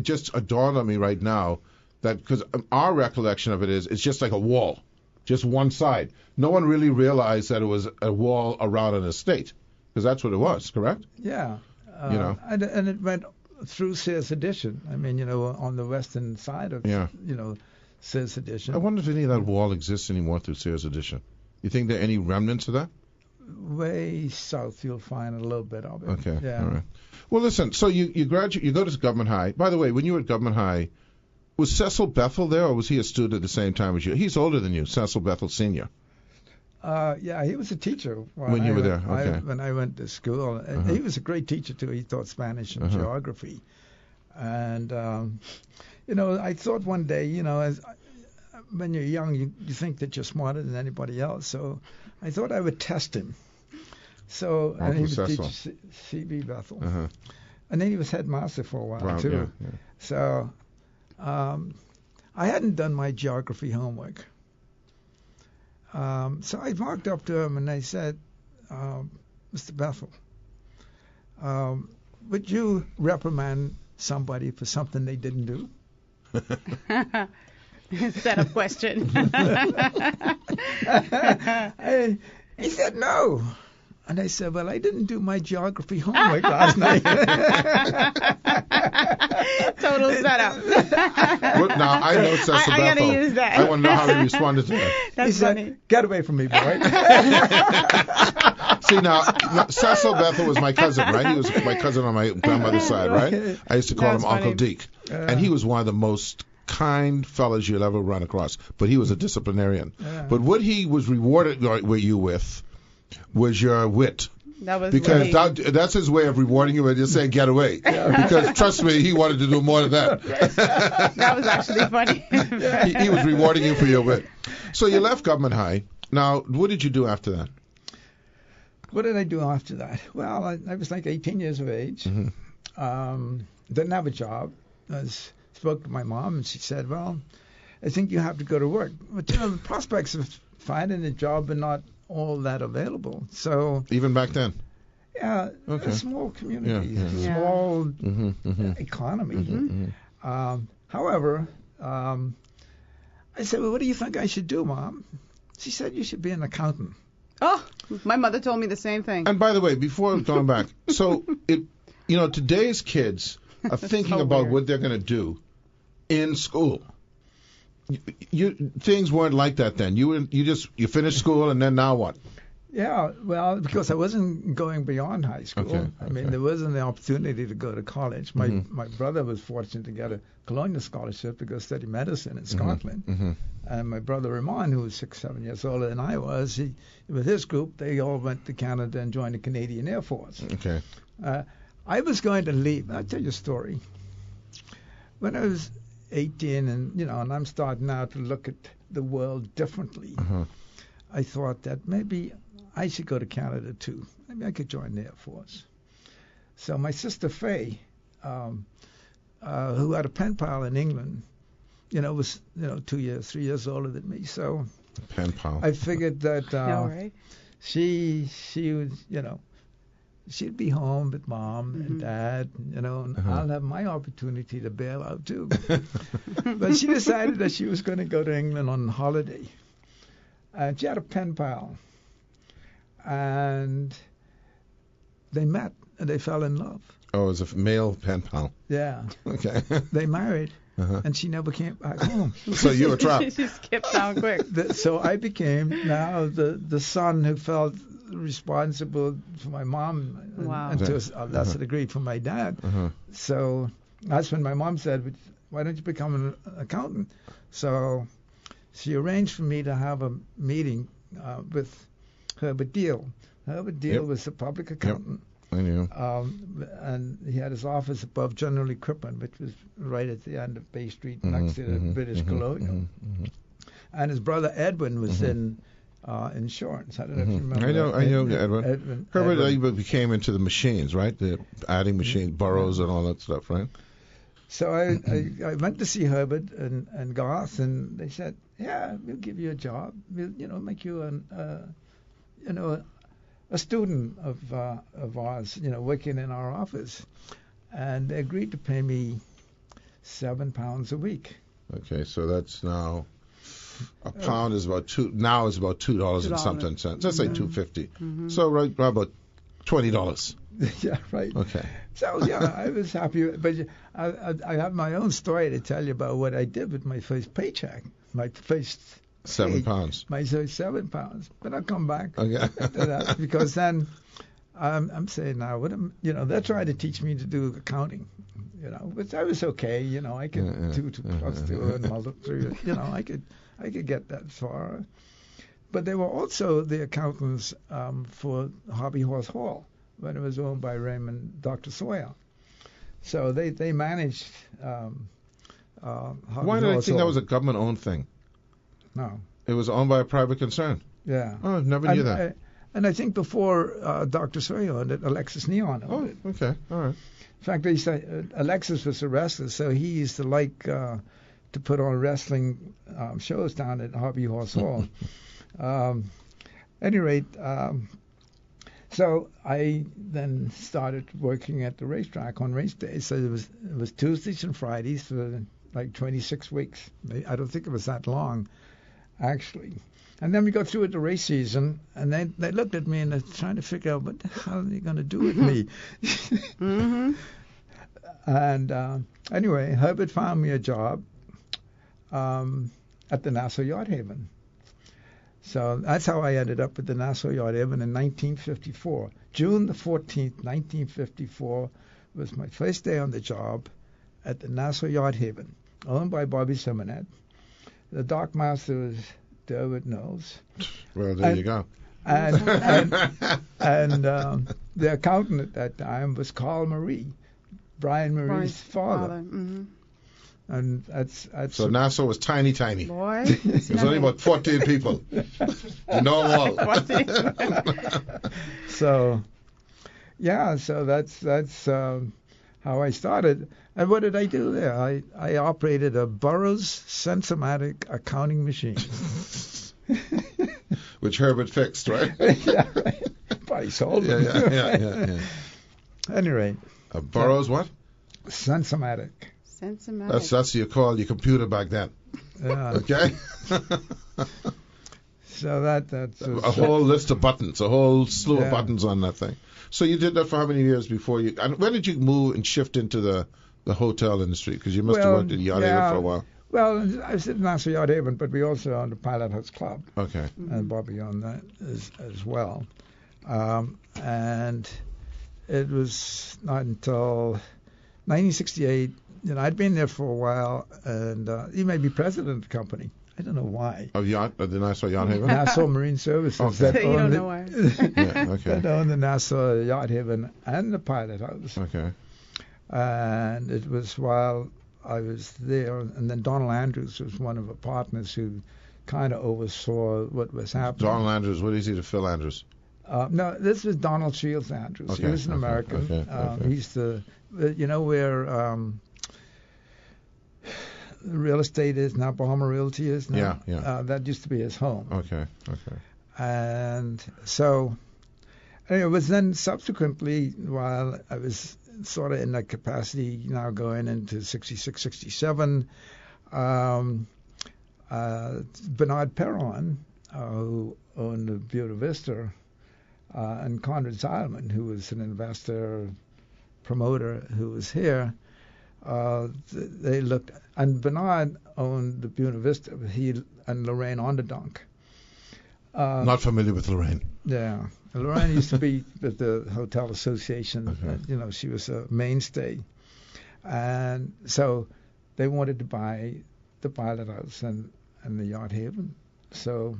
just dawned on me right now that, because our recollection of it is it's just like a wall, just one side. No one really realized that it was a wall around an estate, because that's what it was, correct? Yeah. And it went through Sears Addition. I mean, on the western side of, Sears Addition. I wonder if any of that wall exists anymore through Sears Addition. You think there are any remnants of that? Way south, you'll find a little bit of it. Okay. Yeah. All right. Well, listen. So you graduate. You go to Government High. By the way, when you were at Government High, was Cecil Bethel there, or was he a student at the same time as you? He's older than you, Cecil Bethel Sr. Yeah, he was a teacher when you were there. Okay. When I went to school, he was a great teacher too. He taught Spanish and geography, and I thought one day, when you're young, you think that you're smarter than anybody else. So I thought I would test him. So and he would teach C.B. Bethel, and then he was headmaster for a while too. Yeah. So I hadn't done my geography homework. So I walked up to him and I said, Mr. Bethel, would you reprimand somebody for something they didn't do? Set up question. He said no. And I said, well, I didn't do my geography homework last night. Total setup. Now, I know Cecil Bethel. I got to use that. I want to know how he responded to that. That's funny. Said, get away from me, boy. See, now, Cecil Bethel was my cousin, right? He was my cousin on my grandmother's side, right? I used to call him Uncle Deke. And he was one of the most kind fellas you'll ever run across. But he was a disciplinarian. But what he was rewarded you with was your wit. That was because that's his way of rewarding you by just saying get away. Because trust me, he wanted to do more than that. That was actually funny. He was rewarding you for your wit. So you left Government High. Now, what did you do after that? What did I do after that? Well, I was like 18 years of age. Didn't have a job. I spoke to my mom, and she said, well, I think you have to go to work. But, the prospects of finding a job are not all that available. So even back then? Yeah, a small community, small economy. However, I said, well, what do you think I should do, Mom? She said, you should be an accountant. Oh, my mother told me the same thing. And by the way, before going back, so today's kids are thinking about what they're going to do in school. Things weren't like that then. You finished school, and then now what? Yeah, well, because I wasn't going beyond high school. I mean, there wasn't the opportunity to go to college. My brother was fortunate to get a colonial scholarship to go study medicine in Scotland. And my brother Ramon, who was 6-7 years older than I was, with his group, they all went to Canada and joined the Canadian Air Force. Okay. I was going to leave. I'll tell you a story. When I was 18 and I'm starting out to look at the world differently, I thought that maybe I should go to Canada too. Maybe I could join the Air Force. So my sister Faye, who had a pen pal in England, was 3 years older than me. So pen pal. I figured that she was, she'd be home with Mom and Dad, and I'll have my opportunity to bail out too. But she decided that she was going to go to England on holiday. And she had a pen pal. And they met and they fell in love. Oh, it was a male pen pal. Yeah. Okay. They married, and she never came back home. So you were trapped. She skipped down quick. So I became now the son who felt responsible for my mom, and to a lesser degree for my dad. So that's when my mom said, why don't you become an accountant? So she arranged for me to have a meeting with Herbert Deal. Herbert Deal was a public accountant. I knew. And he had his office above General Equipment, which was right at the end of Bay Street next to the British Colonial. And his brother Edwin was in insurance. I don't know if you remember. I know Edwin. Herbert became into the machines, right? The adding machine, Burroughs and all that stuff, right? So I went to see Herbert and Garth, and they said, yeah, we'll give you a job. We'll make you a student of ours, working in our office. And they agreed to pay me £7 a week. Okay, so that's now a pound is about $2 and something cents. Let's say $2.50. So right about $20. Yeah, right. Okay. So yeah, I was happy, but I have my own story to tell you about what I did with my first paycheck, my first £7. My first £7, but I'll come back to that, because then I'm saying now, they're trying to teach me to do accounting, which I was okay, I could 2 plus 2 and multiply, I could get that far. But they were also the accountants for Hobby Horse Hall when it was owned by Dr. Sawyer. So they managed Hobby Why did I think that was a government-owned thing? No. It was owned by a private concern? Yeah. Oh, I never knew that. And I think before Dr. Sawyer owned it, Alexis Neon owned it. Oh, okay. All right. In fact, they said Alexis was a wrestler, so he used to like to put on wrestling shows down at Hobby Horse Hall. Any rate, so I then started working at the racetrack on race days. So it was Tuesdays and Fridays for like 26 weeks. I don't think it was that long, actually. And then we got through with the race season, and they looked at me and they're trying to figure out what the hell are they going to do with me. And anyway, Herbert found me a job at the Nassau Yacht Haven. So that's how I ended up at the Nassau Yacht Haven in 1954. June the 14th, 1954 was my first day on the job at the Nassau Yacht Haven, owned by Bobby Simonet. The dockmaster was Derwent Knowles. Well, there you go. And the accountant at that time was Carl Marie, Brian Marie's father. And that's so Nassau was tiny. Boy, there's only about 14 people. No wall. So, yeah. So that's how I started. And what did I do there? I operated a Burroughs Sensomatic accounting machine. Which Herbert fixed, right? Yeah, right. Probably sold it. Yeah. Anyway. A Burroughs what? Sensomatic. Sensomatic. That's what you call your computer back then. Yeah. Okay. So that's a whole list of buttons, a whole slew of buttons on that thing. So you did that for how many years before you? And when did you move and shift into the hotel industry? Because you must have worked at Yacht Haven for a while. Well, I was at Nassau Yacht Haven, but we also owned the Pilot House Club. Okay. And Bobby owned that as well. And it was not until 1968. I'd been there for a while, and he made me president of the company. I don't know why. Of the Nassau Yacht Haven? Nassau Marine Services. Okay. You don't know why. That owned the Nassau Yacht Haven and the Pilot House. Okay. And it was while I was there, and then Donald Andrews was one of the partners who kind of oversaw what was happening. Donald Andrews, what is he to Phil Andrews? No, this was Donald Shields Andrews. Okay, he was an American. Okay. He's where real estate is now, Bahama Realty is now. Yeah. That used to be his home. Okay. And so it was then subsequently, while I was sort of in that capacity now going into 66, 67, Bernard Perron, who owned the Buena Vista, and Conrad Zeilman, who was an investor, promoter who was here, they looked, and Bernard owned the Buena Vista, he and Lorraine Onderdonk. Not familiar with Lorraine. Yeah. Lorraine used to be with the Hotel Association. Okay. She was a mainstay. And so they wanted to buy the Pilot House and the Yacht Haven. So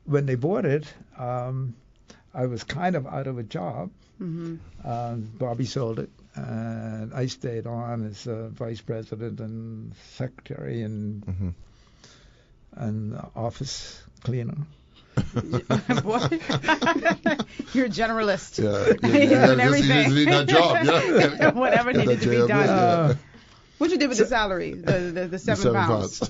when they bought it, I was kind of out of a job. Bobby sold it, and I stayed on as vice president and secretary and office cleaner. Boy. You're a generalist. Yeah, everything. You need that job. Yeah. Whatever needed to be done. What you did with the salary, the £7?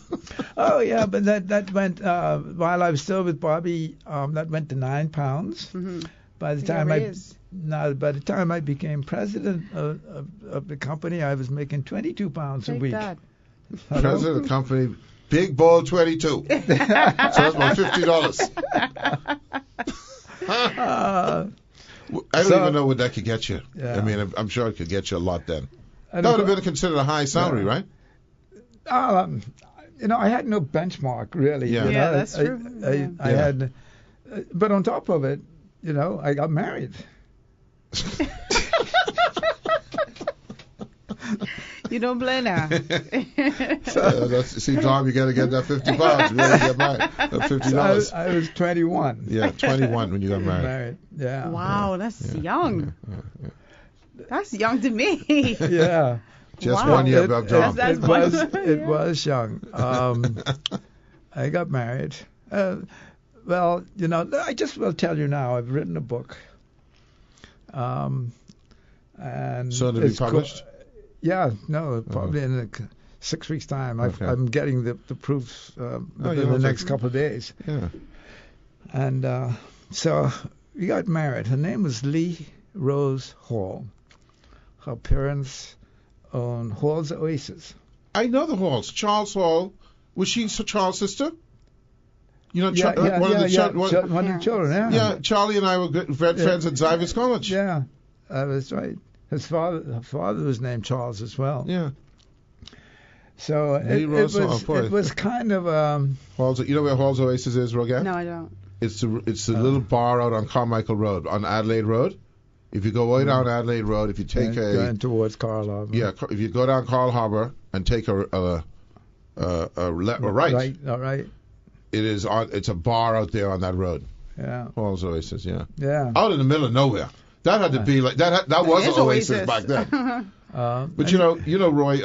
Oh yeah, but that went while I was still with Bobby. That went to £9. By the time I became president of the company, I was making £22 a week. President of the company. Big ball 22. So that's about $50. I don't even know what that could get you. Yeah. I mean, I'm sure it could get you a lot then. That would have been considered a high salary, right? I had no benchmark really. Yeah, that's true. I had, but on top of it, I got married. You don't play now. See, Tom, you got to get that £50. You got to get married. $50. I was 21. Yeah, 21 when you got married. Yeah. Wow, that's young. Yeah. That's young to me. Yeah. Just 1 year above Tom. It was young. I got married. Well, I just will tell you now. I've written a book. And so to be published? Probably in 6 weeks' time. I'm getting the proofs within the next couple of days. Yeah. And so we got married. Her name was Lee Rose Hall. Her parents owned Hall's Oasis. I know the Halls. Charles Hall. Was she Charles' sister? One of the children. Yeah. Yeah, Charlie and I were good friends at Xavier's College. Yeah, that was right. Her father was named Charles as well. Yeah. So it was kind of Halls. You know where Hall's Oasis is, Rogan? No, I don't. It's the little bar out on Carmichael Road, on Adelaide Road. If you go way down Adelaide Road, if you take going towards Carl Harbour. Yeah, if you go down Carl Harbour and take a right. All right. It's a bar out there on that road. Yeah. Hall's Oasis. Yeah. Yeah. Out in the middle of nowhere. That had to be like that. That was an oasis back then. But you know, Roy,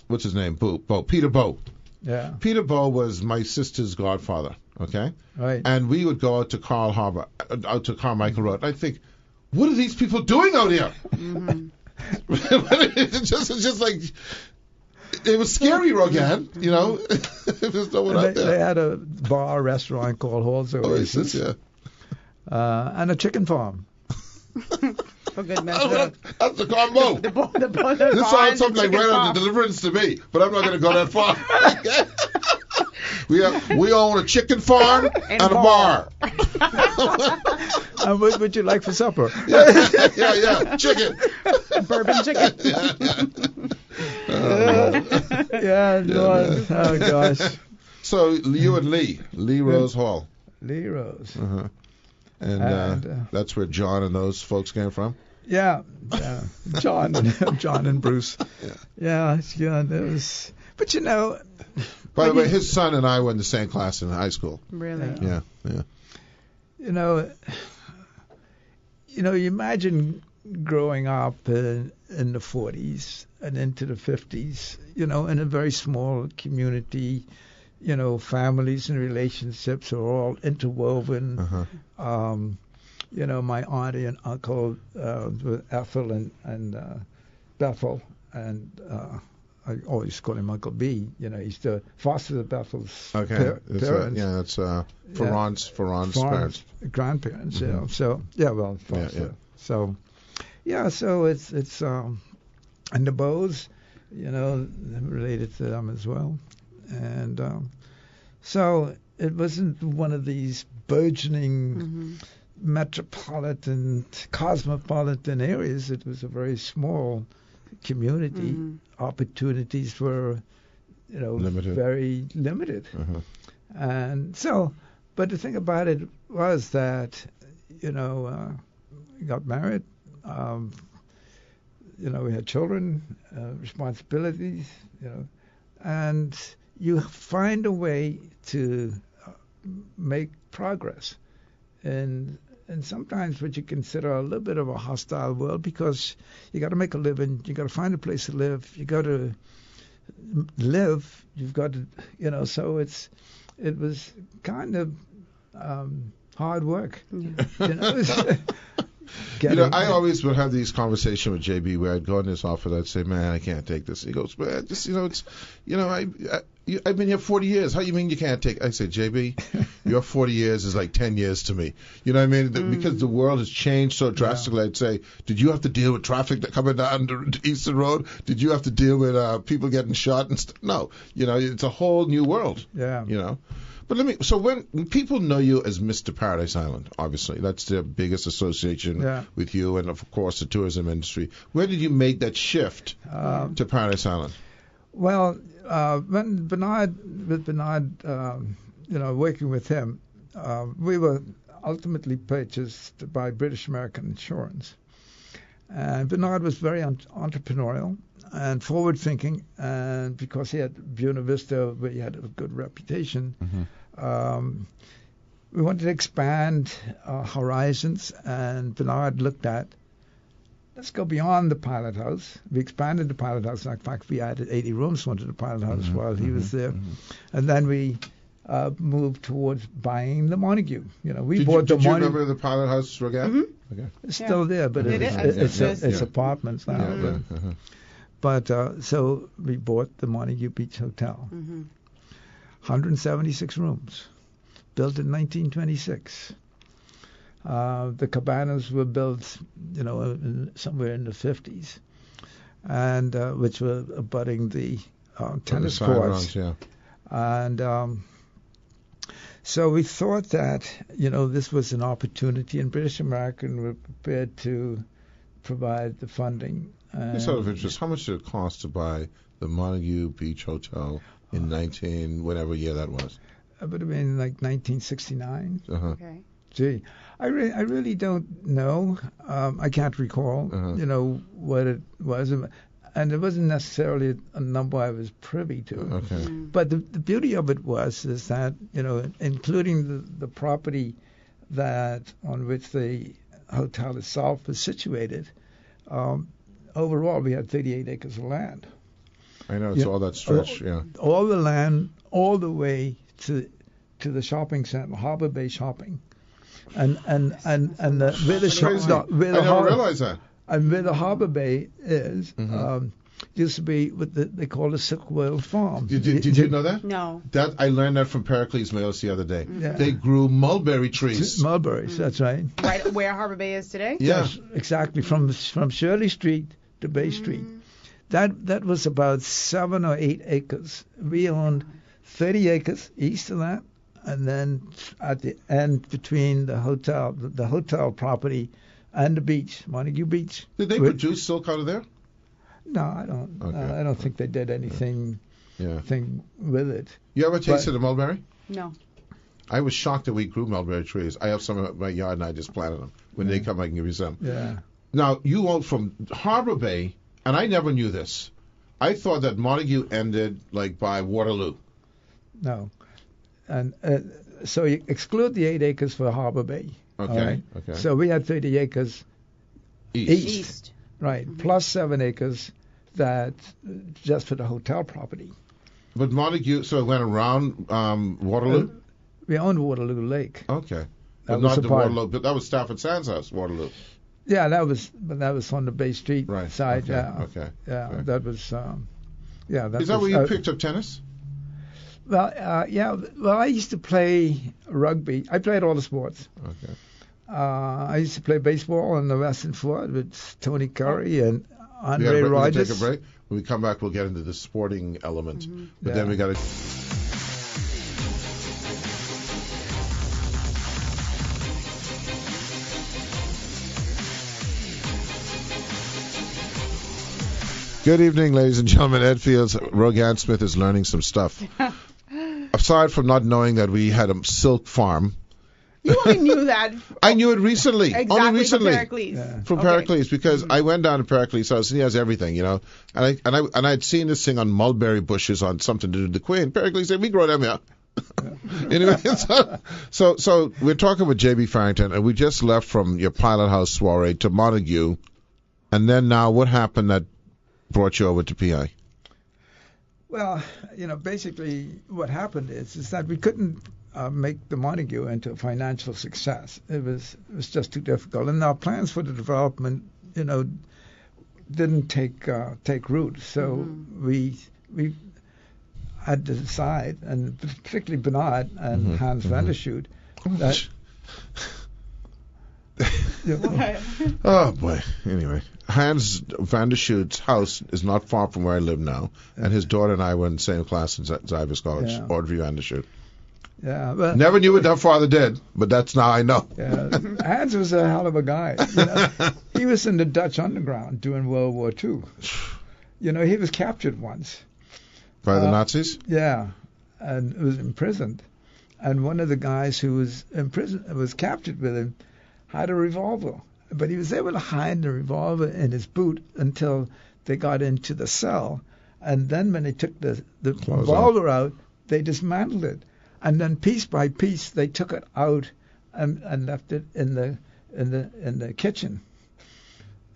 what's his name? Peter Bowe. Yeah. Peter Bowe was my sister's godfather. Okay. Right. And we would go out to out to Carmichael Road. I think, what are these people doing out here? Mm-hmm. it's just like. It was scary, Rogan. You know, there's no one out there. They had a restaurant called Hall's Oasis. Yeah. And a chicken farm. For good measure. That's the combo. This sounds something like right out of Deliverance to me, but I'm not going to go that far. We own a chicken farm and a bar. And what would you like for supper? Yeah. Chicken. Bourbon chicken. Oh gosh. So you and Lee Rose Hall. Lee Rose. Uh-huh. And that's where John and those folks came from. Yeah. John and Bruce. Yeah. It was. But you know. By the way, his son and I were in the same class in high school. Really? Yeah. You know, you imagine growing up in the 40s and into the 50s, you know, in a very small community, you know, families and relationships are all interwoven. Uh-huh. You know, my auntie and uncle, Ethel and Bethel, and I always call him Uncle B. You know, he's the foster of Bethel's parents. That's Ferran's parents. Grandparents, mm-hmm. You know. So, foster. Yeah. So, so it's and the Bowes, you know, related to them as well. And so it wasn't one of these burgeoning metropolitan, cosmopolitan areas. It was a very small community. Mm-hmm. Opportunities were, you know, very limited. Uh-huh. And so, but the thing about it was that, you know, we got married. You know, we had children, responsibilities, you know, and you find a way to make progress. And sometimes what you consider a little bit of a hostile world, because you got to make a living, you got to find a place to live, you got to live, you've got to, you know, so it was kind of hard work. Yeah. You know, I always would have these conversations with JB where I'd go in his office, I'd say, man, I can't take this. He goes, man, just, you know, it's, you know, I've been here 40 years. How you mean you can't take? I say, JB, your 40 years is like 10 years to me. You know what I mean? Because the world has changed so drastically. I'd say, did you have to deal with traffic coming down the Eastern Road? Did you have to deal with people getting shot and stuff? No. You know, it's a whole new world. Yeah. You know? But so when people know you as Mr. Paradise Island, obviously, that's the biggest association with you and, of course, the tourism industry. Where did you make that shift to Paradise Island? Well, when Bernard, you know, working with him, we were ultimately purchased by British American Insurance. And Bernard was very entrepreneurial and forward-thinking, and because he had Buena Vista, where he had a good reputation, we wanted to expand our horizons, and Bernard looked at, let's go beyond the pilot house. We expanded the pilot house. In fact, we added 80 rooms onto the pilot house while he was there. And then we moved towards buying the Montague. You know, we bought the Montague. Did you remember the pilot house, Rogan? Okay. It's still there, but it's apartments now. Yeah, But so we bought the Montague Beach Hotel. 176 rooms, built in 1926. The cabanas were built, you know, somewhere in the 50s, and which were abutting the tennis courts. And so we thought that, you know, this was an opportunity, and British American were prepared to provide the funding. It's out of interest, how much did it cost to buy the Montague Beach Hotel in whatever year that was? It would have been like 1969. Okay. Gee, I really don't know. I can't recall, you know, what it was. And it wasn't necessarily a number I was privy to. Okay. But the beauty of it is that, you know, including the property that on which the hotel itself is situated, overall we had 38 acres of land. I know, it's all that stretch, All the land, all the way to the shopping center, Harbor Bay Shopping. And where the shop, where the I never realized that. And where the Harbor Bay is, used to be what they call a Silk World Farm. Did you know that? No. That I learned that from Pericles Mills the other day. Yeah. They grew mulberry trees. Mulberries, that's right. Right where Harbor Bay is today? Yeah. Yes, exactly. From Shirley Street to Bay Street. That was about 7 or 8 acres. We owned 30 acres east of that, and then at the end between the hotel property and the beach, Montague Beach. Did they produce silk out of there? No, I don't. Okay. I don't think they did anything thing with it. You ever tasted a mulberry? No. I was shocked that we grew mulberry trees. I have some in my yard, and I just planted them. When they come, I can give you some. Yeah. Now, you own from Harbor Bay, and I never knew this. I thought that Montague ended, like, by Waterloo. No. And so you exclude the 8 acres for Harbor Bay. Okay, right? Okay. So we had 30 acres east. Right, plus 7 acres that just for the hotel property. But Montague, so it went around Waterloo? We owned Waterloo Lake. Okay. But not the Waterloo, but that was Stafford Sands' house, Waterloo. Yeah, that was on the Bay Street side. Okay. Yeah, okay. That was. Is that where you picked up tennis? Well, Well, I used to play rugby. I played all the sports. Okay. I used to play baseball on the Western Floor with Tony Curry and Andre Rogers. Take a break. When we come back, we'll get into the sporting element. But then we got to. Good evening, ladies and gentlemen. Ed Fields, Rogan Smith is learning some stuff. Aside from not knowing that we had a silk farm. You only knew that. I knew it recently. Exactly, only recently. From Pericles. From Pericles, because I went down to Pericles' house and he has everything, you know. And I'd seen this thing on mulberry bushes on something to do with the Queen. Pericles said, we grow them here. Anyway, so we're talking with J.B. Farrington, and we just left from your Pilot House soiree to Montague. And then now what happened that brought you over to PI? Well, basically what happened is that we couldn't make the Montague into a financial success. It was just too difficult, and our plans for the development, didn't take root. So we had to decide, and particularly Bernard and Hans Vandershoot, that. Oh boy. Anyway, Hans Vandershoot's house is not far from where I live now, and his daughter and I were in the same class in Zivers College. Audrey Vandershoot. Yeah, but never knew what her father did, but that's now I know. Yeah, Hans was a hell of a guy. He was in the Dutch underground during World War II. He was captured once by the Nazis. Yeah, and was imprisoned. And one of the guys who was in prison was captured with him had a revolver, but he was able to hide the revolver in his boot until they got into the cell, and then when they took the revolver out, they dismantled it, and then piece by piece they took it out and left it in the kitchen.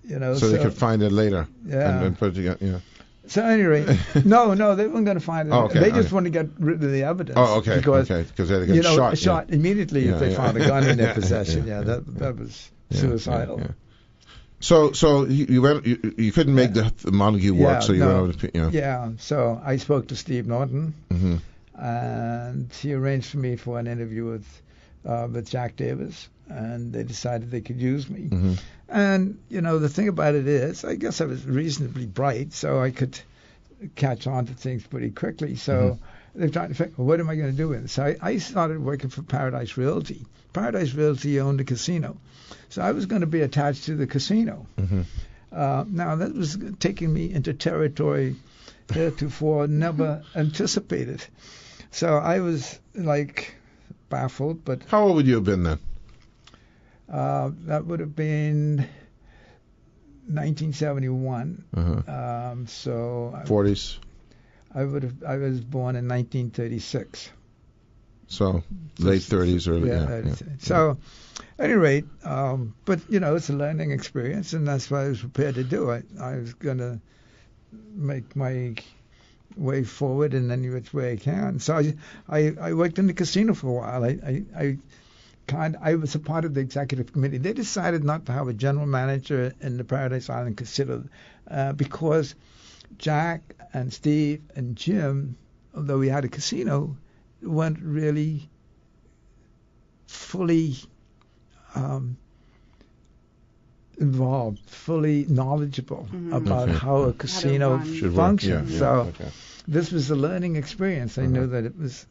So they could find it later. Yeah. And put it together. Yeah. So anyway, no, they weren't going to find it. Oh, okay, they just want to get rid of the evidence. Oh, okay. Because they get shot immediately if they found a gun in their possession. That was suicidal. Yeah. So you went. You couldn't make the Montague work, so you went over to. Yeah. So I spoke to Steve Norton, and he arranged for me for an interview with Jack Davis, and they decided they could use me. And the thing about it is, I guess I was reasonably bright, so I could catch on to things pretty quickly. So they're trying to figure, what am I going to do with it? So I started working for Paradise Realty. Paradise Realty owned a casino, so I was going to be attached to the casino. Now that was taking me into territory heretofore never anticipated. So I was baffled. But how old would you have been then? That would have been 1971. So 40s. I was born in 1936. So late 30s, early. Yeah. So, at any rate, but it's a learning experience, and that's what I was prepared to do. I was going to make my way forward in any which way I can. So I worked in the casino for a while. I was a part of the executive committee. They decided not to have a general manager in the Paradise Island Casino because Jack and Steve and Jim, although we had a casino, weren't really fully involved, fully knowledgeable about how a casino functions. This was a learning experience. I knew that it was.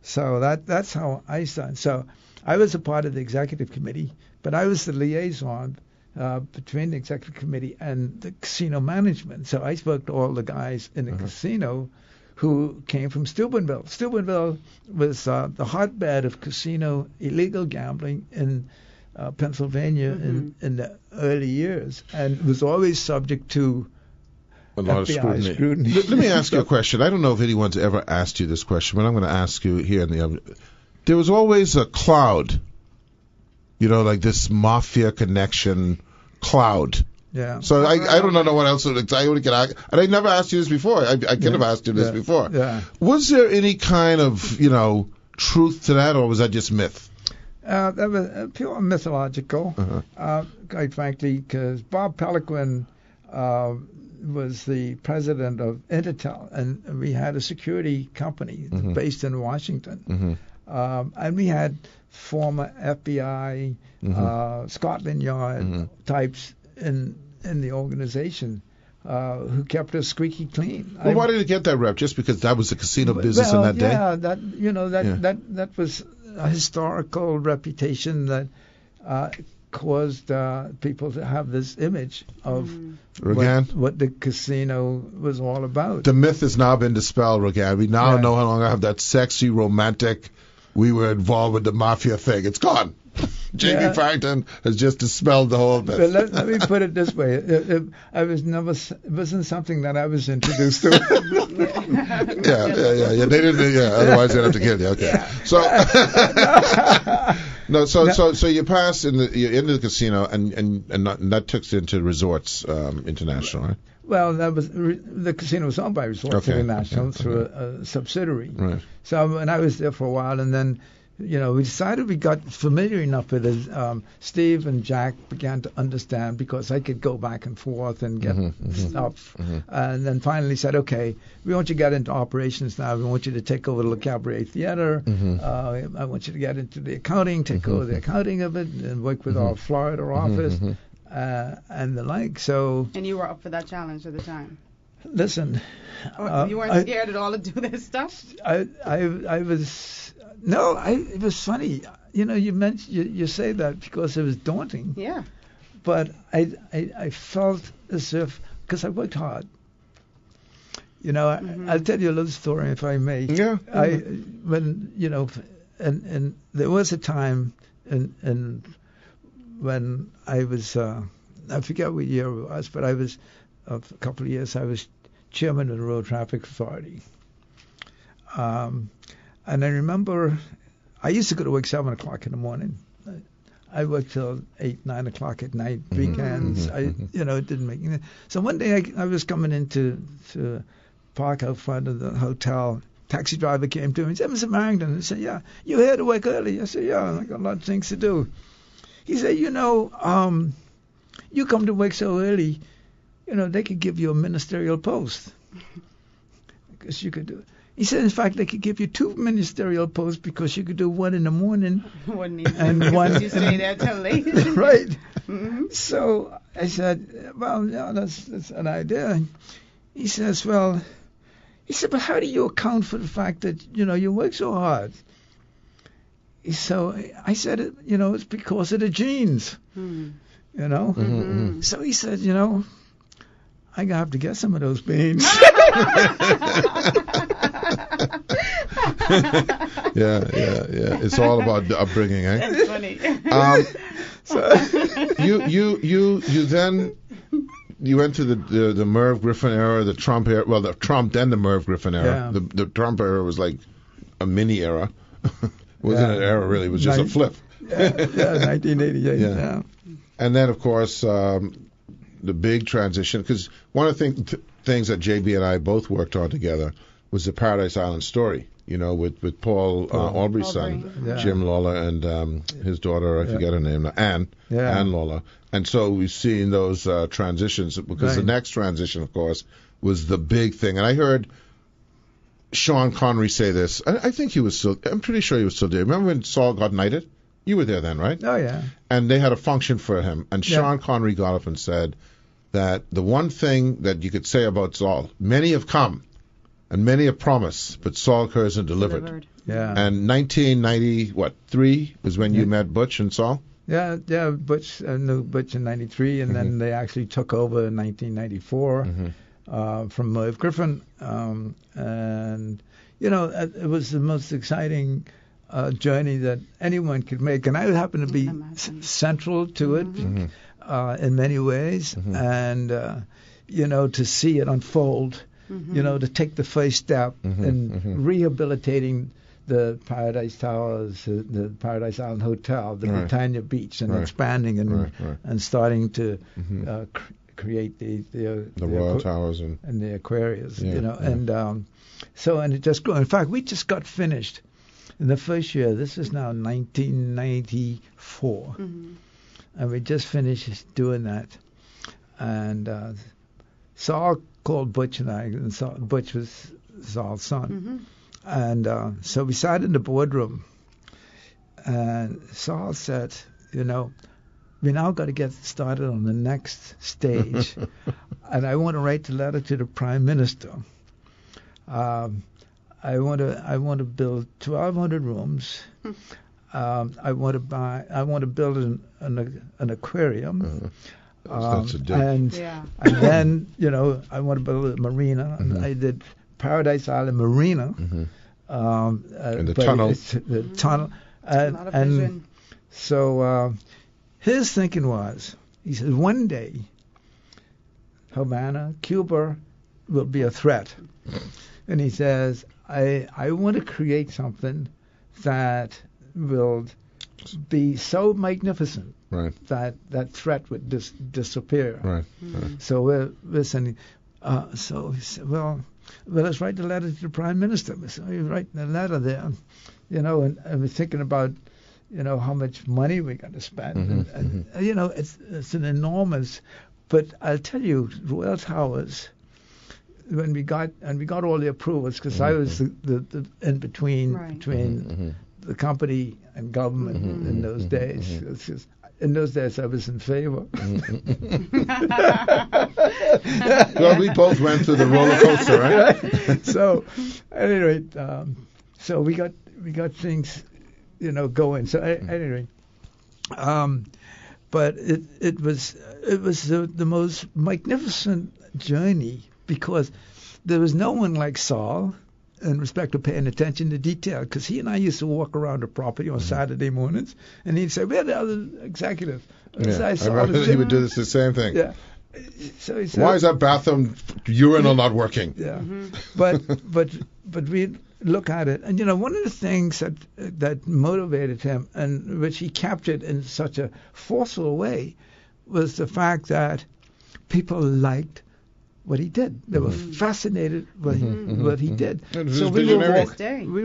So that's how I started. So I was a part of the executive committee, but I was the liaison between the executive committee and the casino management. So I spoke to all the guys in the casino who came from Steubenville. Steubenville was the hotbed of casino illegal gambling in Pennsylvania in the early years, and was always subject to a lot FBI of scrutiny. Let me ask you a question. I don't know if anyone's ever asked you this question, but I'm going to ask you here in the. There was always a cloud, like this mafia connection cloud. Yeah. So I don't know what else. And I never asked you this before. I could have asked you this before. Yeah. Was there any kind of truth to that, or was that just myth? That was pure mythological, quite frankly, because Bob Peliquin was the president of Intertel, and we had a security company based in Washington. And we had former FBI, Scotland Yard types in the organization who kept us squeaky clean. Well, why did it get that rep? Just because that was the casino business in that day? Yeah, that was a historical reputation that caused people to have this image of what the casino was all about. The myth has now been dispelled, Rogan. We now no longer have that sexy, romantic, we were involved with the mafia thing. It's gone. J.B. Farrington has just dispelled the whole myth. But let me put it this way. It wasn't something that I was introduced to. Yeah. They didn't. Yeah. Otherwise, they'd have to kill you. Okay. Yeah. So you passed you're into the casino, and that took you into Resorts International, right? Well, the casino was owned by Resorts International through a subsidiary. Right. So, and I was there for a while, and then we decided we got familiar enough with it. Steve and Jack began to understand because I could go back and forth and get stuff. And then finally said, okay, we want you to get into operations now. We want you to take over the Le Cabaret Theater. I want you to get into the accounting, take over the accounting of it, and work with our Florida office and the like. So. And you were up for that challenge at the time? Listen. You weren't scared at all to do this stuff? I was. No, it was funny. You say that because it was daunting. Yeah. But I felt as if, because I worked hard. I'll tell you a little story if I may. Yeah. When and there was a time and when I was I forget what year it was, but I was a couple of years I was chairman of the Road Traffic Authority. And I remember I used to go to work 7 o'clock in the morning. I worked till 8, 9 o'clock at night, weekends. It didn't make any. So one day I was coming into to park out front of the hotel. Taxi driver came to me and said, Mr. Farrington, he said, yeah, you here to work early? I said, yeah, I got a lot of things to do. He said, you come to work so early, they could give you a ministerial post. Because you could do it. He said, in fact, they could give you 2 ministerial posts because you could do one in the morning and one. You stay there till late. Right. So I said, well, yeah, that's an idea. He says, but how do you account for the fact that, you work so hard? So I said, it's because of the genes, So he said, I'm going to have to get some of those beans. Yeah. It's all about the upbringing, eh? That's funny. You then went to the Merv Griffin era, the Trump era. Well, the Trump then the Merv Griffin era. Yeah. The Trump era was like a mini era. Wasn't an error, really. It was just a flip. 1988. Yeah. And then, of course, the big transition, because one of the things that JB and I both worked on together was the Paradise Island Story, with Paul Aubrey's son, Jim Lawler, and his daughter, I forget her name now, Anne Lawler. And so we've seen those transitions, because the next transition, of course, was the big thing. And I heard Sean Connery say this. I think he was still, I'm pretty sure he was still there. Remember when Saul got knighted? You were there then, right? Oh, yeah. And they had a function for him. And Sean Connery got up and said that the one thing that you could say about Saul, many have come and many have promised, but Saul hasn't delivered. Yeah. And 1993 was when you met Butch and Saul? Yeah, Butch. I knew Butch in 93, and then they actually took over in 1994 from Merv Griffin. And, it was the most exciting journey that anyone could make. And I happened to be central to it in many ways. And, to see it unfold, to take the first step in rehabilitating the Paradise Towers, the Paradise Island Hotel, the Britannia Beach, and expanding and starting to create the Royal Towers and the Aquarius, and and it just grew. In fact, we just got finished in the first year. This is now 1994, and we just finished doing that. And Saul called Butch and I, and Butch was Saul's son. And so we sat in the boardroom, and Saul said, we now got to get started on the next stage, and I want to write the letter to the Prime Minister. I want to build 1,200 rooms. I want to build an aquarium. That's a dig. And then I want to build a marina. And I did Paradise Island Marina. And the tunnel. The tunnel. And so his thinking was, he said, one day Havana, Cuba will be a threat. And he says, I want to create something that will be so magnificent that threat would disappear. Right. So we're sending. So he said, well, let's write the letter to the Prime Minister. So we write the letter there, and we're thinking about, how much money we're going to spend. And it's an enormous. But I'll tell you, Royal Towers, when we got all the approvals, because I was the in between the company and government in those days. It's just, in those days, I was in favor. Well, we both went through the roller coaster, right? So, at any rate, so we got things, going. So, at any rate, but it was the most magnificent journey, because there was no one like Saul in respect to paying attention to detail, because he and I used to walk around the property on Saturday mornings, and he'd say, "Where are the other executives?" I remember he would do the same thing. Yeah. So he said, "Why is that bathroom urinal not working?" Yeah. But we look at it, and one of the things that motivated him, and which he captured in such a forceful way, was the fact that people liked what he did. They were fascinated what he did. So we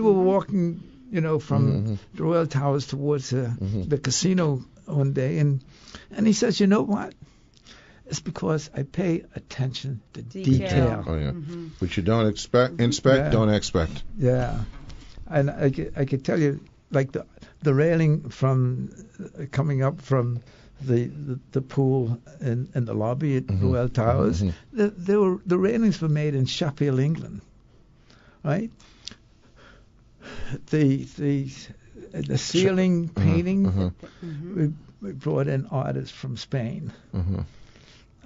were walking, from the Royal Towers towards the casino one day, and he says, "You know what? It's because I pay attention to detail." Oh yeah, which you don't inspect, don't expect. Yeah, and I could tell you, like the railing from coming up from the pool in the lobby at Royal Towers, the railings were made in Sheffield, England, right? The ceiling painting, we brought in artists from Spain.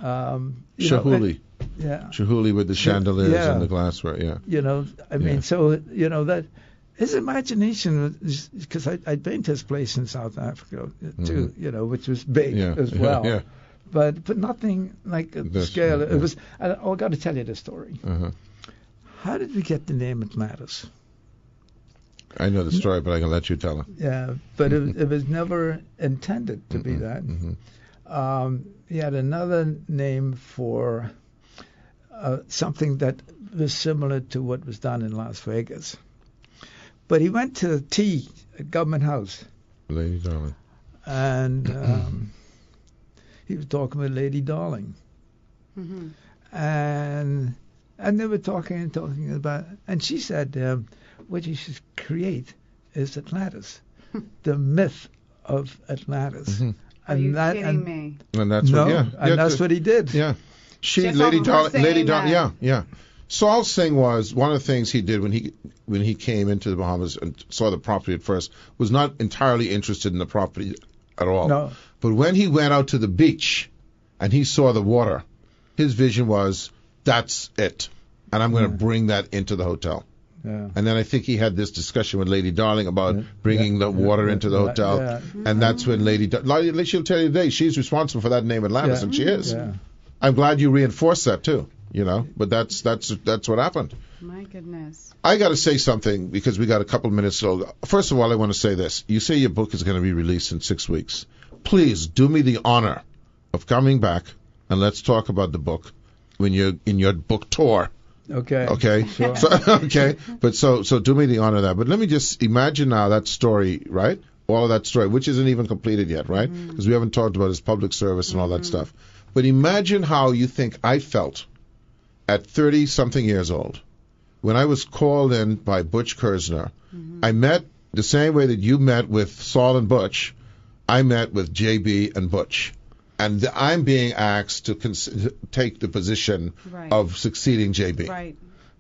Shahuli. Shahuli with the chandeliers and the glassware, I mean, so, that his imagination, because I been to his place in South Africa too, which was big as well. Yeah. But nothing like the scale. It was. I got to tell you the story. How did we get the name Atlantis? I know the story, but I can let you tell it. Yeah, but it was never intended to be that. He had another name for something that was similar to what was done in Las Vegas. But he went to tea at Government House. Lady Darling. And he was talking with Lady Darling. And they were talking about, and she said, what you should create is Atlantis, the myth of Atlantis. Are you kidding me? And that's what he did. Yeah. Lady Darling. Yeah. Saul Singh was one of the things he did when he came into the Bahamas and saw the property at first, was not entirely interested in the property at all. No. But when he went out to the beach and he saw the water, his vision was, that's it. And I'm going to bring that into the hotel. Yeah. And then I think he had this discussion with Lady Darling about bringing the water into the hotel. Yeah. And that's when Lady Darling, she'll tell you today, she's responsible for that name Atlantis, and she is. Yeah. I'm glad you reinforced that too, but that's what happened. My goodness. I got to say something because we got a couple of minutes. So first of all, I want to say this. You say your book is going to be released in 6 weeks. Please do me the honor of coming back and let's talk about the book when you're in your book tour. Okay. Sure. So do me the honor of that. But let me just imagine now that story, right? All of that story, which isn't even completed yet, right? Because we haven't talked about his public service and all that stuff. But imagine how you think I felt at 30-something years old when I was called in by Butch Kersner. I met the same way that you met with Saul and Butch. I met with JB and Butch. And I'm being asked to take the position of succeeding JB. Right.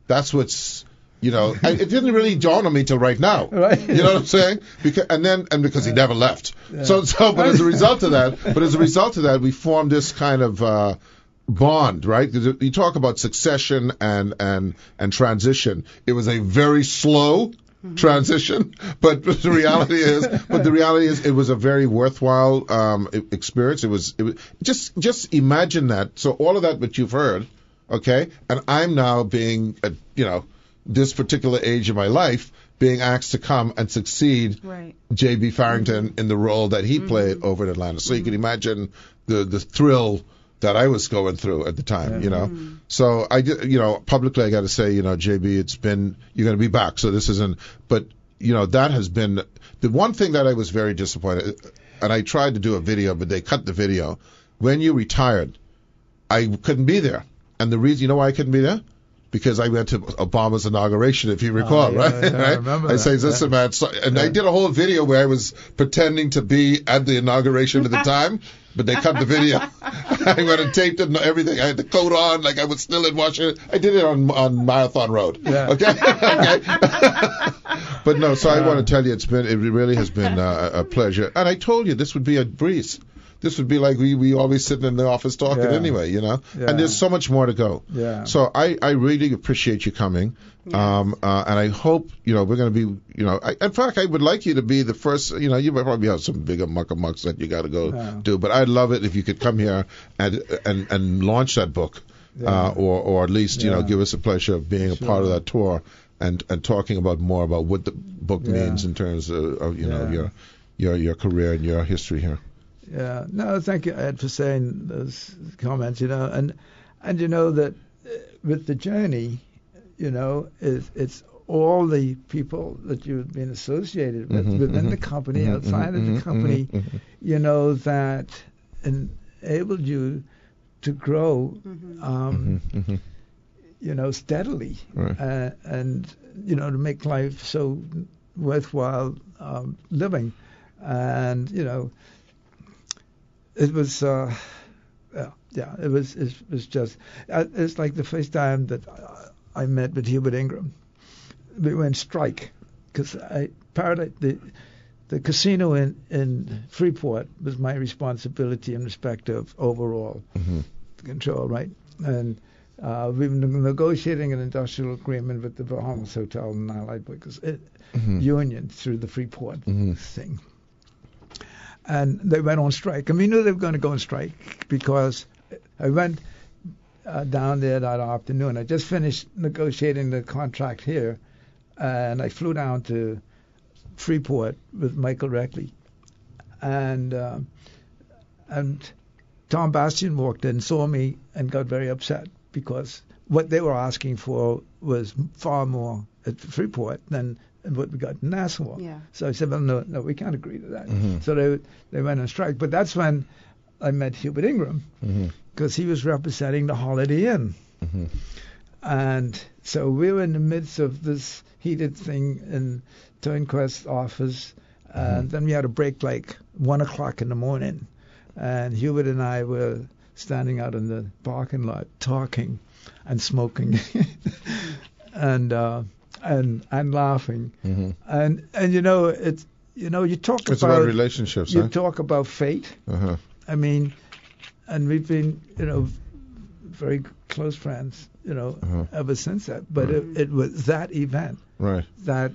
That's what's, it didn't really dawn on me till right now. Right. You know what I'm saying? Because he never left. Yeah. But as a result of that, we formed this kind of bond, right? Because you talk about succession and transition. It was a very slow transition, but the reality is it was a very worthwhile experience. It was just imagine that. So all of that what you've heard, okay, and I'm now being at this particular age of my life being asked to come and succeed J.B. Farrington in the role that he played over in Atlanta. So you can imagine the thrill that I was going through at the time, So I, publicly I got to say, JB, you're going to be back. So this isn't, but, that has been the one thing that I was very disappointed. And I tried to do a video, but they cut the video. When you retired, I couldn't be there. And the reason, why I couldn't be there? Because I went to Obama's inauguration, if you recall, right? Yeah, I remember that. I say, listen, man, I did a whole video where I was pretending to be at the inauguration at the time, but they cut the video. I went and taped it and everything. I had the coat on, like I was still in Washington. I did it on Marathon Road. Yeah. Okay. But no, so I want to tell you, it really has been a pleasure. And I told you this would be a breeze. This would be like we always sitting in the office talking anyway, Yeah. And there's so much more to go. Yeah. So I really appreciate you coming. Yes. And I hope, we're going to be, in fact, I would like you to be the first, you probably have some bigger mucks that you got to go do, but I'd love it if you could come here and launch that book, or at least, give us a pleasure of being a part of that tour and talking more about what the book means in terms of your career and your history here. Yeah. No, thank you, Ed, for saying those comments, and that with the journey, it's all the people that you've been associated with within the company, outside of the company, that enabled you to grow, steadily, and, to make life so worthwhile living. And, it was, it was just, it's like the first time that I met with Hubert Ingram. We went strike because the casino in Freeport was my responsibility in respect of overall control, right? And we were negotiating an industrial agreement with the Bahamas Hotel and Allied Workers Union through the Freeport thing. And they went on strike. And we knew they were going to go on strike because I went down there that afternoon. I just finished negotiating the contract here, and I flew down to Freeport with Michael Reckley, and Tom Bastian walked in, saw me, and got very upset because what they were asking for was far more at Freeport than what we got in Nassau. Yeah. So I said, well, no, we can't agree to that. Mm-hmm. So they went on strike. But that's when I met Hubert Ingram, because he was representing the Holiday Inn. Mm-hmm. And so we were in the midst of this heated thing in Turnquest's office, and then we had a break like 1 o'clock in the morning, and Hubert and I were standing out in the parking lot talking and smoking and laughing, and you know it's you talk about relationships. You talk about fate. I mean, and we've been very close friends ever since that. But it was that event that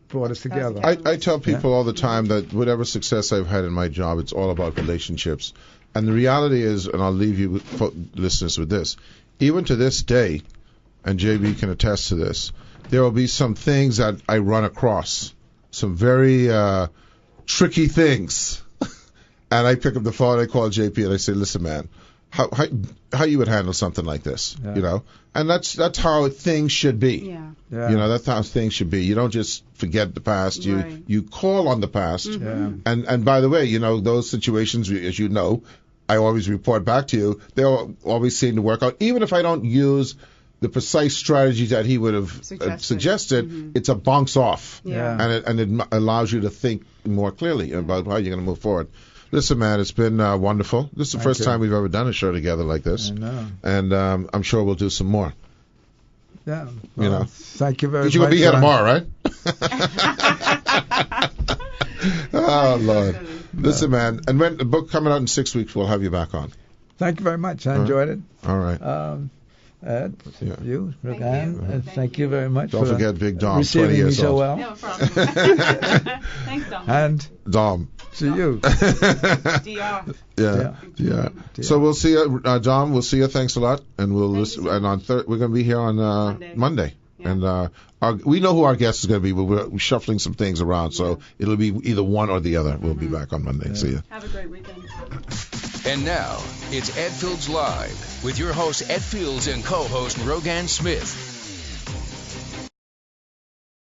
brought us together. I tell people all the time that whatever success I've had in my job, it's all about relationships. And the reality is, and I'll leave you listeners with this, even to this day, and JB can attest to this, there will be some things that I run across, some very tricky things. And I pick up the phone, I call JP, and I say, listen, man, how you would handle something like this, and that's how things should be. That's how things should be. You don't just forget the past. You call on the past. And by the way, those situations, as you know, I always report back to you. They always seem to work out, even if I don't use the precise strategy that he would have suggested. It's a bounce off, and it allows you to think more clearly about how you're going to move forward. Listen, man, it's been wonderful. This is the first time we've ever done a show together like this. I know. And I'm sure we'll do some more. Yeah. Well, thank you very much. You're going to be here tomorrow, right? Oh, Lord. Listen, man, and when the book coming out in 6 weeks, we'll have you back on. Thank you very much. I enjoyed it. All right. Ed, you, Rogan, and thank you very much. Don't forget Big Dom, receiving 20 years me so old. well. No problem. Thanks, Dom. And Dom. To you. DR. Yeah. So we'll see you, Dom. We'll see you. Thanks a lot, and we'll listen. And on we're going to be here on Monday. Yeah. And we know who our guest is going to be, but we're shuffling some things around, so it'll be either one or the other. We'll be back on Monday. See you. Have a great weekend. And now, it's Ed Fields Live with your host, Ed Fields, and co-host Rogan Smith.